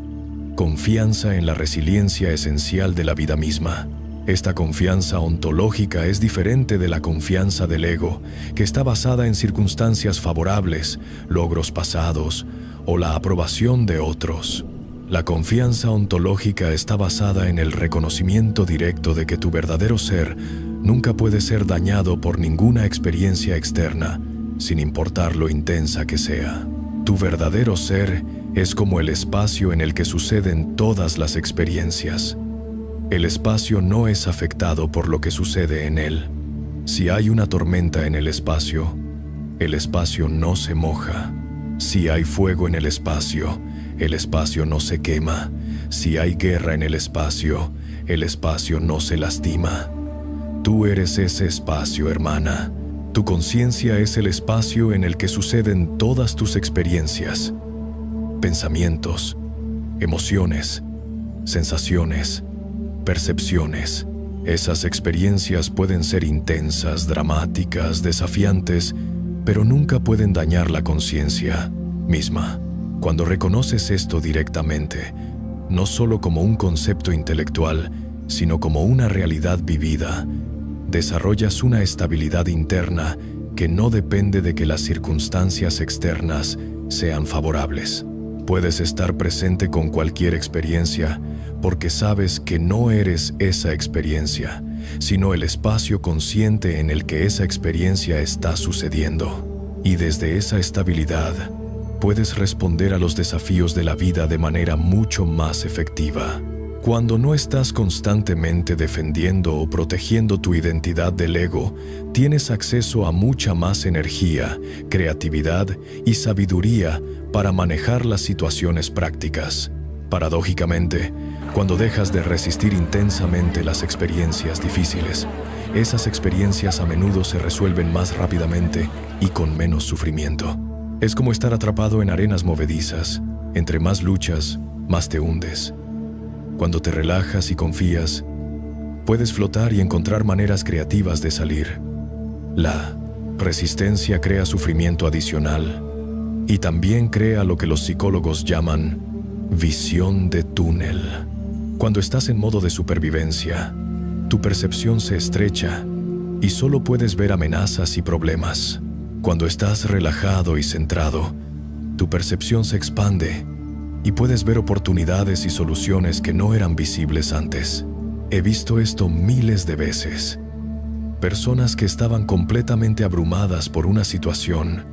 confianza en la resiliencia esencial de la vida misma. Esta confianza ontológica es diferente de la confianza del ego, que está basada en circunstancias favorables, logros pasados o la aprobación de otros. La confianza ontológica está basada en el reconocimiento directo de que tu verdadero ser nunca puede ser dañado por ninguna experiencia externa, sin importar lo intensa que sea. Tu verdadero ser es como el espacio en el que suceden todas las experiencias. El espacio no es afectado por lo que sucede en él. Si hay una tormenta en el espacio no se moja. Si hay fuego en el espacio no se quema. Si hay guerra en el espacio no se lastima. Tú eres ese espacio, hermana. Tu conciencia es el espacio en el que suceden todas tus experiencias, pensamientos, emociones, sensaciones, percepciones. Esas experiencias pueden ser intensas, dramáticas, desafiantes, pero nunca pueden dañar la conciencia misma. Cuando reconoces esto directamente, no solo como un concepto intelectual, sino como una realidad vivida, desarrollas una estabilidad interna que no depende de que las circunstancias externas sean favorables. Puedes estar presente con cualquier experiencia porque sabes que no eres esa experiencia, sino el espacio consciente en el que esa experiencia está sucediendo. Y desde esa estabilidad, puedes responder a los desafíos de la vida de manera mucho más efectiva. Cuando no estás constantemente defendiendo o protegiendo tu identidad del ego, tienes acceso a mucha más energía, creatividad y sabiduría para manejar las situaciones prácticas. Paradójicamente, cuando dejas de resistir intensamente las experiencias difíciles, esas experiencias a menudo se resuelven más rápidamente y con menos sufrimiento. Es como estar atrapado en arenas movedizas. Entre más luchas, más te hundes. Cuando te relajas y confías, puedes flotar y encontrar maneras creativas de salir. La resistencia crea sufrimiento adicional y también crea lo que los psicólogos llaman visión de túnel. Cuando estás en modo de supervivencia, tu percepción se estrecha y solo puedes ver amenazas y problemas. Cuando estás relajado y centrado, tu percepción se expande y puedes ver oportunidades y soluciones que no eran visibles antes. He visto esto miles de veces. Personas que estaban completamente abrumadas por una situación,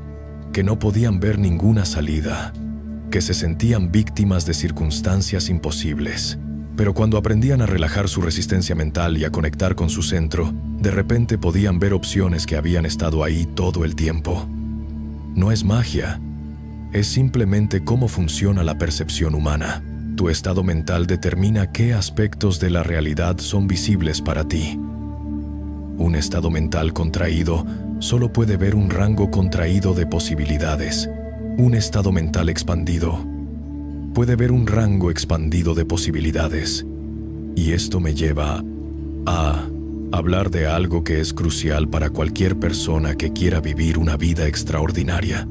que no podían ver ninguna salida, que se sentían víctimas de circunstancias imposibles. Pero cuando aprendían a relajar su resistencia mental y a conectar con su centro, de repente podían ver opciones que habían estado ahí todo el tiempo. No es magia, es simplemente cómo funciona la percepción humana. Tu estado mental determina qué aspectos de la realidad son visibles para ti. Un estado mental contraído solo puede ver un rango contraído de posibilidades. Un estado mental expandido puede ver un rango expandido de posibilidades. Y esto me lleva a hablar de algo que es crucial para cualquier persona que quiera vivir una vida extraordinaria.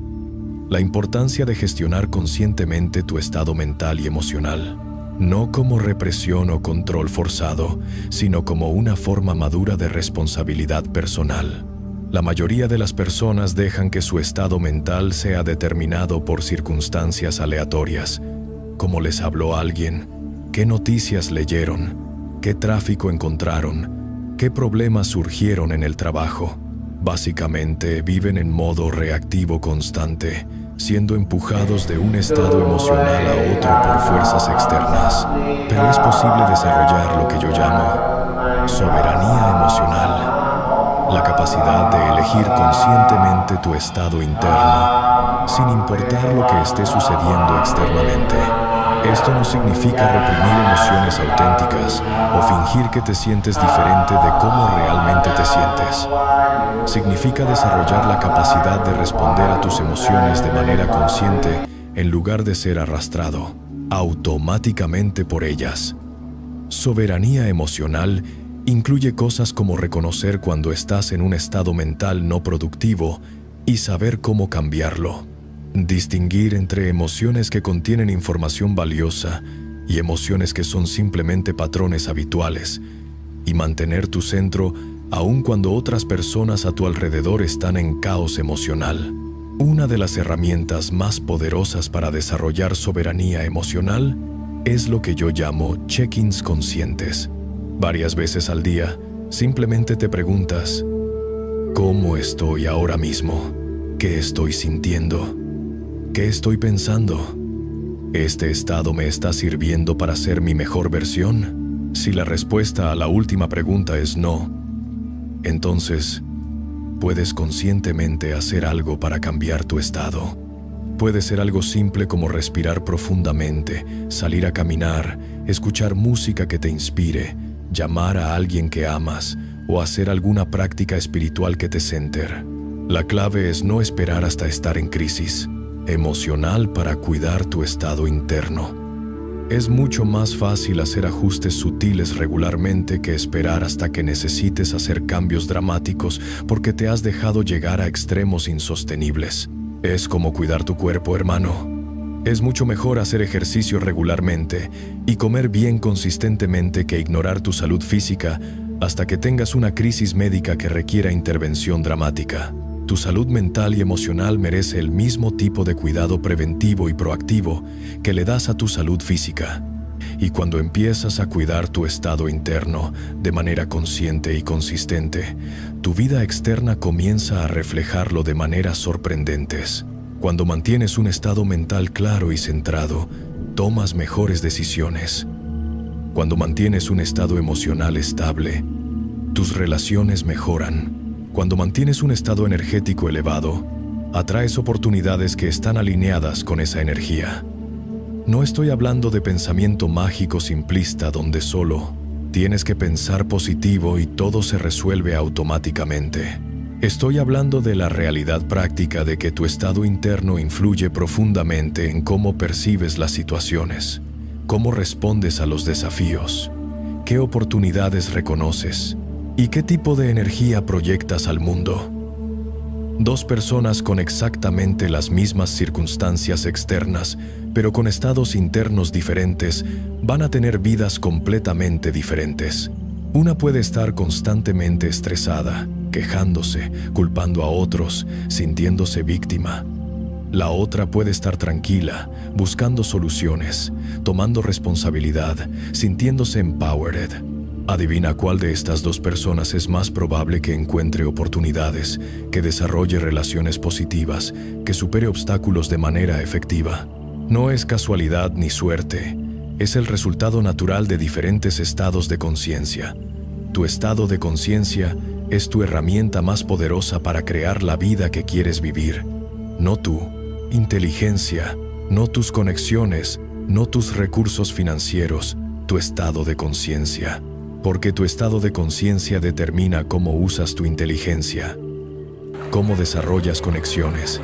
La importancia de gestionar conscientemente tu estado mental y emocional, no como represión o control forzado, sino como una forma madura de responsabilidad personal. La mayoría de las personas dejan que su estado mental sea determinado por circunstancias aleatorias, como les habló alguien, qué noticias leyeron, qué tráfico encontraron, qué problemas surgieron en el trabajo. Básicamente viven en modo reactivo constante, siendo empujados de un estado emocional a otro por fuerzas externas. Pero es posible desarrollar lo que yo llamo soberanía emocional, la capacidad de elegir conscientemente tu estado interno, sin importar lo que esté sucediendo externamente. Esto no significa reprimir emociones auténticas o fingir que te sientes diferente de cómo realmente te sientes. Significa desarrollar la capacidad de responder a tus emociones de manera consciente en lugar de ser arrastrado automáticamente por ellas. Soberanía emocional incluye cosas como reconocer cuando estás en un estado mental no productivo y saber cómo cambiarlo. Distinguir entre emociones que contienen información valiosa y emociones que son simplemente patrones habituales, y mantener tu centro aun cuando otras personas a tu alrededor están en caos emocional. Una de las herramientas más poderosas para desarrollar soberanía emocional es lo que yo llamo check-ins conscientes. Varias veces al día, simplemente te preguntas: ¿cómo estoy ahora mismo? ¿Qué estoy sintiendo? ¿Qué estoy pensando? ¿Este estado me está sirviendo para ser mi mejor versión? Si la respuesta a la última pregunta es no, entonces puedes conscientemente hacer algo para cambiar tu estado. Puede ser algo simple como respirar profundamente, salir a caminar, escuchar música que te inspire, llamar a alguien que amas o hacer alguna práctica espiritual que te centre. La clave es no esperar hasta estar en crisis emocional para cuidar tu estado interno. Es mucho más fácil hacer ajustes sutiles regularmente que esperar hasta que necesites hacer cambios dramáticos porque te has dejado llegar a extremos insostenibles. Es como cuidar tu cuerpo, hermano. Es mucho mejor hacer ejercicio regularmente y comer bien consistentemente que ignorar tu salud física hasta que tengas una crisis médica que requiera intervención dramática. Tu salud mental y emocional merece el mismo tipo de cuidado preventivo y proactivo que le das a tu salud física. Y cuando empiezas a cuidar tu estado interno de manera consciente y consistente, tu vida externa comienza a reflejarlo de maneras sorprendentes. Cuando mantienes un estado mental claro y centrado, tomas mejores decisiones. Cuando mantienes un estado emocional estable, tus relaciones mejoran. Cuando mantienes un estado energético elevado, atraes oportunidades que están alineadas con esa energía. No estoy hablando de pensamiento mágico simplista donde solo tienes que pensar positivo y todo se resuelve automáticamente. Estoy hablando de la realidad práctica de que tu estado interno influye profundamente en cómo percibes las situaciones, cómo respondes a los desafíos, qué oportunidades reconoces y qué tipo de energía proyectas al mundo. Dos personas con exactamente las mismas circunstancias externas, pero con estados internos diferentes, van a tener vidas completamente diferentes. Una puede estar constantemente estresada, quejándose, culpando a otros, sintiéndose víctima. La otra puede estar tranquila, buscando soluciones, tomando responsabilidad, sintiéndose empowered. Adivina cuál de estas dos personas es más probable que encuentre oportunidades, que desarrolle relaciones positivas, que supere obstáculos de manera efectiva. No es casualidad ni suerte, es el resultado natural de diferentes estados de conciencia. Tu estado de conciencia es tu herramienta más poderosa para crear la vida que quieres vivir. No tu inteligencia, no tus conexiones, no tus recursos financieros, tu estado de conciencia. Porque tu estado de conciencia determina cómo usas tu inteligencia, cómo desarrollas conexiones,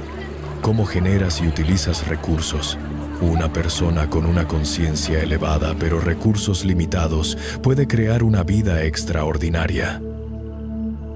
cómo generas y utilizas recursos. Una persona con una conciencia elevada pero recursos limitados puede crear una vida extraordinaria.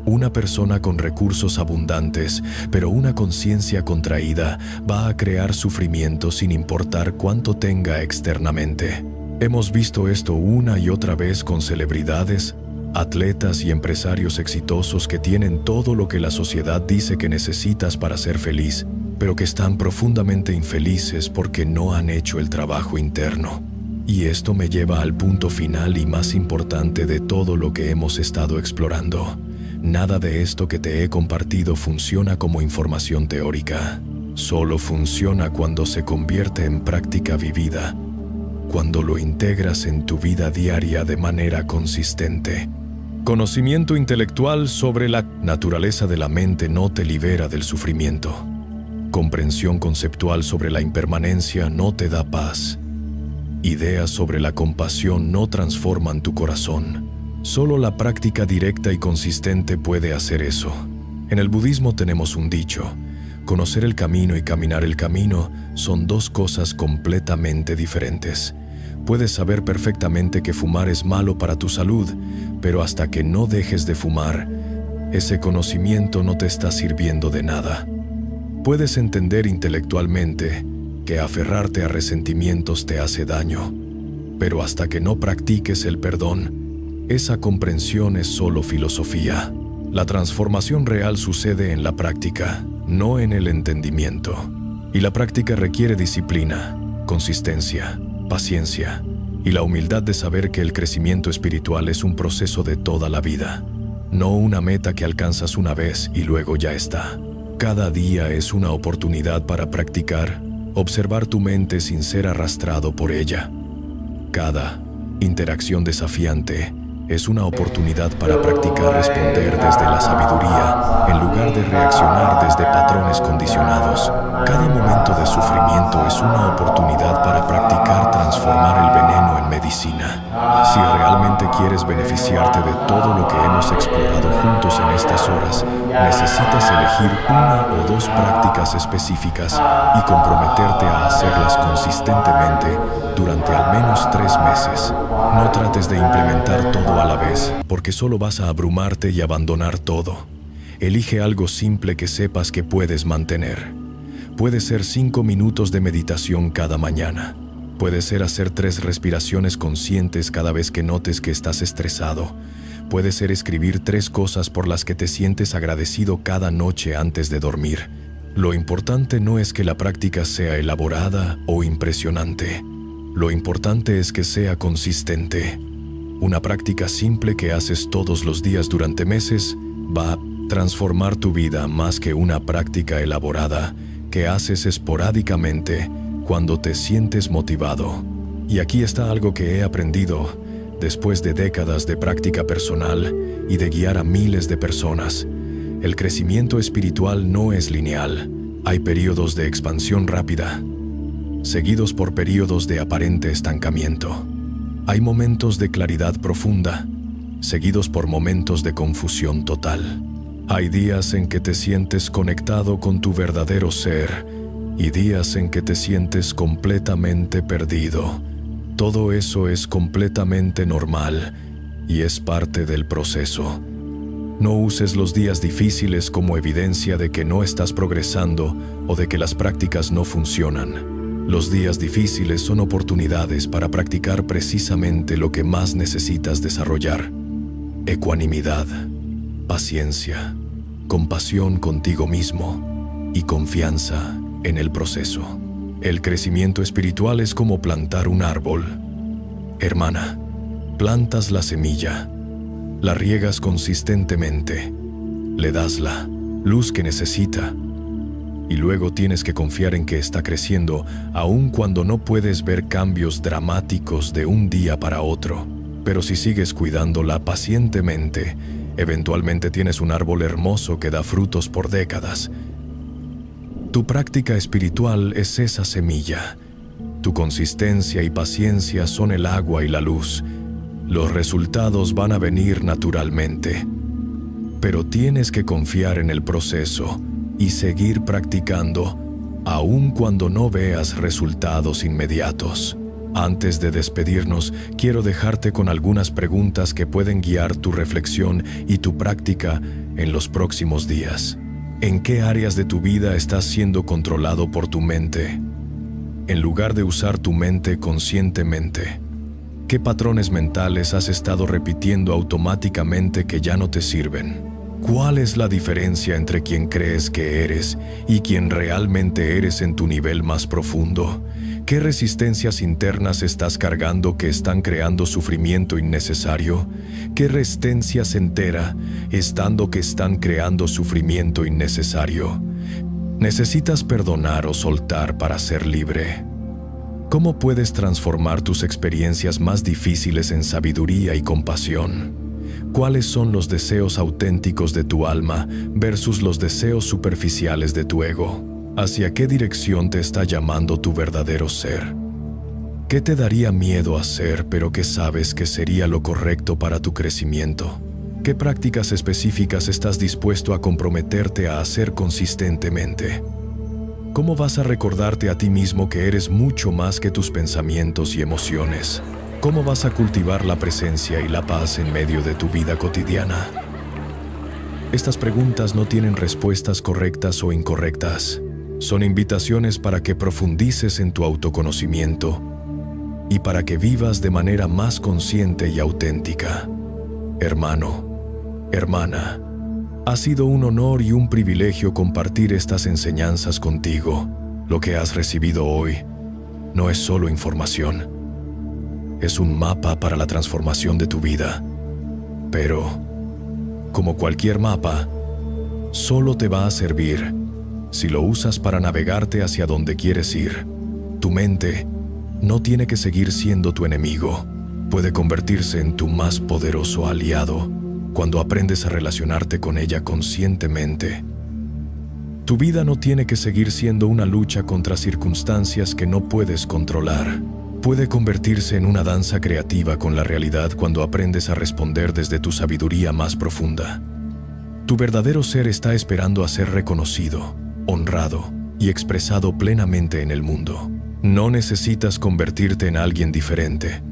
Una persona con recursos abundantes pero una conciencia contraída va a crear sufrimiento sin importar cuánto tenga externamente. Hemos visto esto una y otra vez con celebridades, atletas y empresarios exitosos que tienen todo lo que la sociedad dice que necesitas para ser feliz, pero que están profundamente infelices porque no han hecho el trabajo interno. Y esto me lleva al punto final y más importante de todo lo que hemos estado explorando. Nada de esto que te he compartido funciona como información teórica. Solo funciona cuando se convierte en práctica vivida, cuando lo integras en tu vida diaria de manera consistente. Conocimiento intelectual sobre la naturaleza de la mente no te libera del sufrimiento. Comprensión conceptual sobre la impermanencia no te da paz. Ideas sobre la compasión no transforman tu corazón. Solo la práctica directa y consistente puede hacer eso. En el budismo tenemos un dicho: conocer el camino y caminar el camino son dos cosas completamente diferentes. Puedes saber perfectamente que fumar es malo para tu salud, pero hasta que no dejes de fumar, ese conocimiento no te está sirviendo de nada. Puedes entender intelectualmente que aferrarte a resentimientos te hace daño, pero hasta que no practiques el perdón, esa comprensión es solo filosofía. La transformación real sucede en la práctica, no en el entendimiento. Y la práctica requiere disciplina, consistencia, paciencia y la humildad de saber que el crecimiento espiritual es un proceso de toda la vida, no una meta que alcanzas una vez y luego ya está. Cada día es una oportunidad para practicar, observar tu mente sin ser arrastrado por ella. Cada interacción desafiante es una oportunidad para practicar responder desde la sabiduría en lugar de reaccionar desde patrones condicionados. Cada momento de sufrimiento es una oportunidad para practicar transformar el veneno en medicina. Si realmente quieres beneficiarte de todo lo que hemos explorado juntos en estas horas, necesitas elegir una o dos prácticas específicas y comprometerte a hacerlas consistentemente durante al menos 3 meses. No trates de implementar todo a la vez, porque solo vas a abrumarte y abandonar todo. Elige algo simple que sepas que puedes mantener. Puede ser 5 minutos de meditación cada mañana. Puede ser hacer 3 respiraciones conscientes cada vez que notes que estás estresado. Puede ser escribir 3 cosas por las que te sientes agradecido cada noche antes de dormir. Lo importante no es que la práctica sea elaborada o impresionante. Lo importante es que sea consistente. Una práctica simple que haces todos los días durante meses va a transformar tu vida más que una práctica elaborada que haces esporádicamente cuando te sientes motivado. Y aquí está algo que he aprendido después de décadas de práctica personal y de guiar a miles de personas. El crecimiento espiritual no es lineal. Hay periodos de expansión rápida, seguidos por periodos de aparente estancamiento. Hay momentos de claridad profunda, seguidos por momentos de confusión total. Hay días en que te sientes conectado con tu verdadero ser y días en que te sientes completamente perdido. Todo eso es completamente normal y es parte del proceso. No uses los días difíciles como evidencia de que no estás progresando o de que las prácticas no funcionan. Los días difíciles son oportunidades para practicar precisamente lo que más necesitas desarrollar: ecuanimidad, paciencia, compasión contigo mismo y confianza en el proceso. El crecimiento espiritual es como plantar un árbol. Hermana, plantas la semilla, la riegas consistentemente, le das la luz que necesita y luego tienes que confiar en que está creciendo, aun cuando no puedes ver cambios dramáticos de un día para otro. Pero si sigues cuidándola pacientemente, eventualmente tienes un árbol hermoso que da frutos por décadas. Tu práctica espiritual es esa semilla. Tu consistencia y paciencia son el agua y la luz. Los resultados van a venir naturalmente. Pero tienes que confiar en el proceso y seguir practicando, aun cuando no veas resultados inmediatos. Antes de despedirnos, quiero dejarte con algunas preguntas que pueden guiar tu reflexión y tu práctica en los próximos días. ¿En qué áreas de tu vida estás siendo controlado por tu mente, en lugar de usar tu mente conscientemente? ¿Qué patrones mentales has estado repitiendo automáticamente que ya no te sirven? ¿Cuál es la diferencia entre quien crees que eres y quien realmente eres en tu nivel más profundo? ¿Qué resistencias internas estás cargando que están creando sufrimiento innecesario? ¿Qué resistencia se entera estando que están creando sufrimiento innecesario? ¿Necesitas perdonar o soltar para ser libre? ¿Cómo puedes transformar tus experiencias más difíciles en sabiduría y compasión? ¿Cuáles son los deseos auténticos de tu alma versus los deseos superficiales de tu ego? ¿Hacia qué dirección te está llamando tu verdadero ser? ¿Qué te daría miedo hacer pero que sabes que sería lo correcto para tu crecimiento? ¿Qué prácticas específicas estás dispuesto a comprometerte a hacer consistentemente? ¿Cómo vas a recordarte a ti mismo que eres mucho más que tus pensamientos y emociones? ¿Cómo vas a cultivar la presencia y la paz en medio de tu vida cotidiana? Estas preguntas no tienen respuestas correctas o incorrectas. Son invitaciones para que profundices en tu autoconocimiento y para que vivas de manera más consciente y auténtica. Hermano, hermana, ha sido un honor y un privilegio compartir estas enseñanzas contigo. Lo que has recibido hoy no es solo información. Es un mapa para la transformación de tu vida. Pero, como cualquier mapa, solo te va a servir si lo usas para navegarte hacia donde quieres ir. Tu mente no tiene que seguir siendo tu enemigo. Puede convertirse en tu más poderoso aliado cuando aprendes a relacionarte con ella conscientemente. Tu vida no tiene que seguir siendo una lucha contra circunstancias que no puedes controlar. Puede convertirse en una danza creativa con la realidad cuando aprendes a responder desde tu sabiduría más profunda. Tu verdadero ser está esperando a ser reconocido, honrado y expresado plenamente en el mundo. No necesitas convertirte en alguien diferente.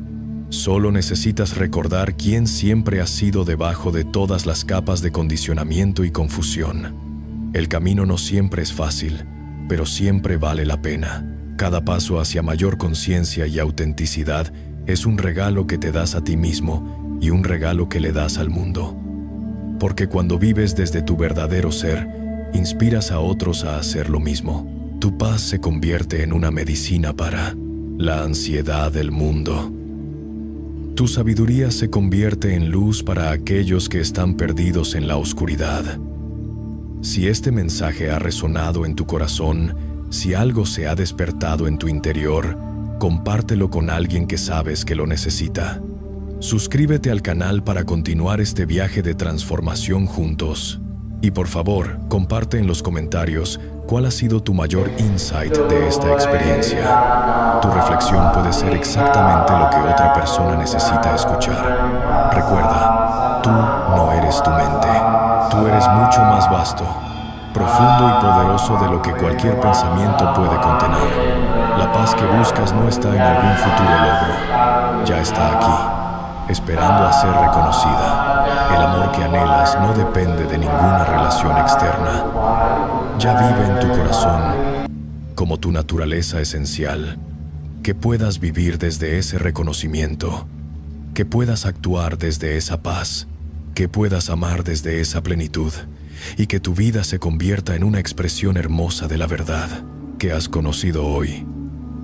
Solo necesitas recordar quién siempre has sido debajo de todas las capas de condicionamiento y confusión. El camino no siempre es fácil, pero siempre vale la pena. Cada paso hacia mayor conciencia y autenticidad es un regalo que te das a ti mismo y un regalo que le das al mundo. Porque cuando vives desde tu verdadero ser, inspiras a otros a hacer lo mismo. Tu paz se convierte en una medicina para la ansiedad del mundo. Tu sabiduría se convierte en luz para aquellos que están perdidos en la oscuridad. Si este mensaje ha resonado en tu corazón, si algo se ha despertado en tu interior, compártelo con alguien que sabes que lo necesita. Suscríbete al canal para continuar este viaje de transformación juntos. Y por favor, comparte en los comentarios cuál ha sido tu mayor insight de esta experiencia. Tu reflexión puede ser exactamente lo que otra persona necesita escuchar. Recuerda, tú no eres tu mente. Tú eres mucho más vasto, profundo y poderoso de lo que cualquier pensamiento puede contener. La paz que buscas no está en algún futuro logro. Ya está aquí, esperando a ser reconocida. El amor que anhelas no depende de ninguna relación externa. Ya vive en tu corazón como tu naturaleza esencial. Que puedas vivir desde ese reconocimiento. Que puedas actuar desde esa paz. Que puedas amar desde esa plenitud. Y que tu vida se convierta en una expresión hermosa de la verdad que has conocido hoy.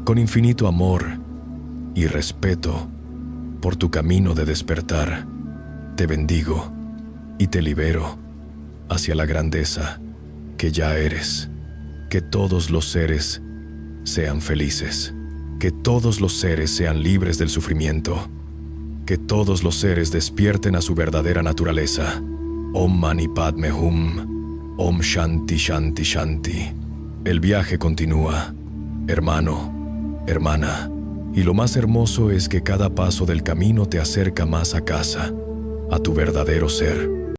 Con infinito amor y respeto por tu camino de despertar, te bendigo y te libero hacia la grandeza que ya eres. Que que todos los seres sean felices, que todos los seres sean libres del sufrimiento, que todos los seres despierten a su verdadera naturaleza. Om Mani Padme Hum, Om Shanti Shanti Shanti. El viaje continúa, hermano, hermana, y lo más hermoso es que cada paso del camino te acerca más a casa, a tu verdadero ser.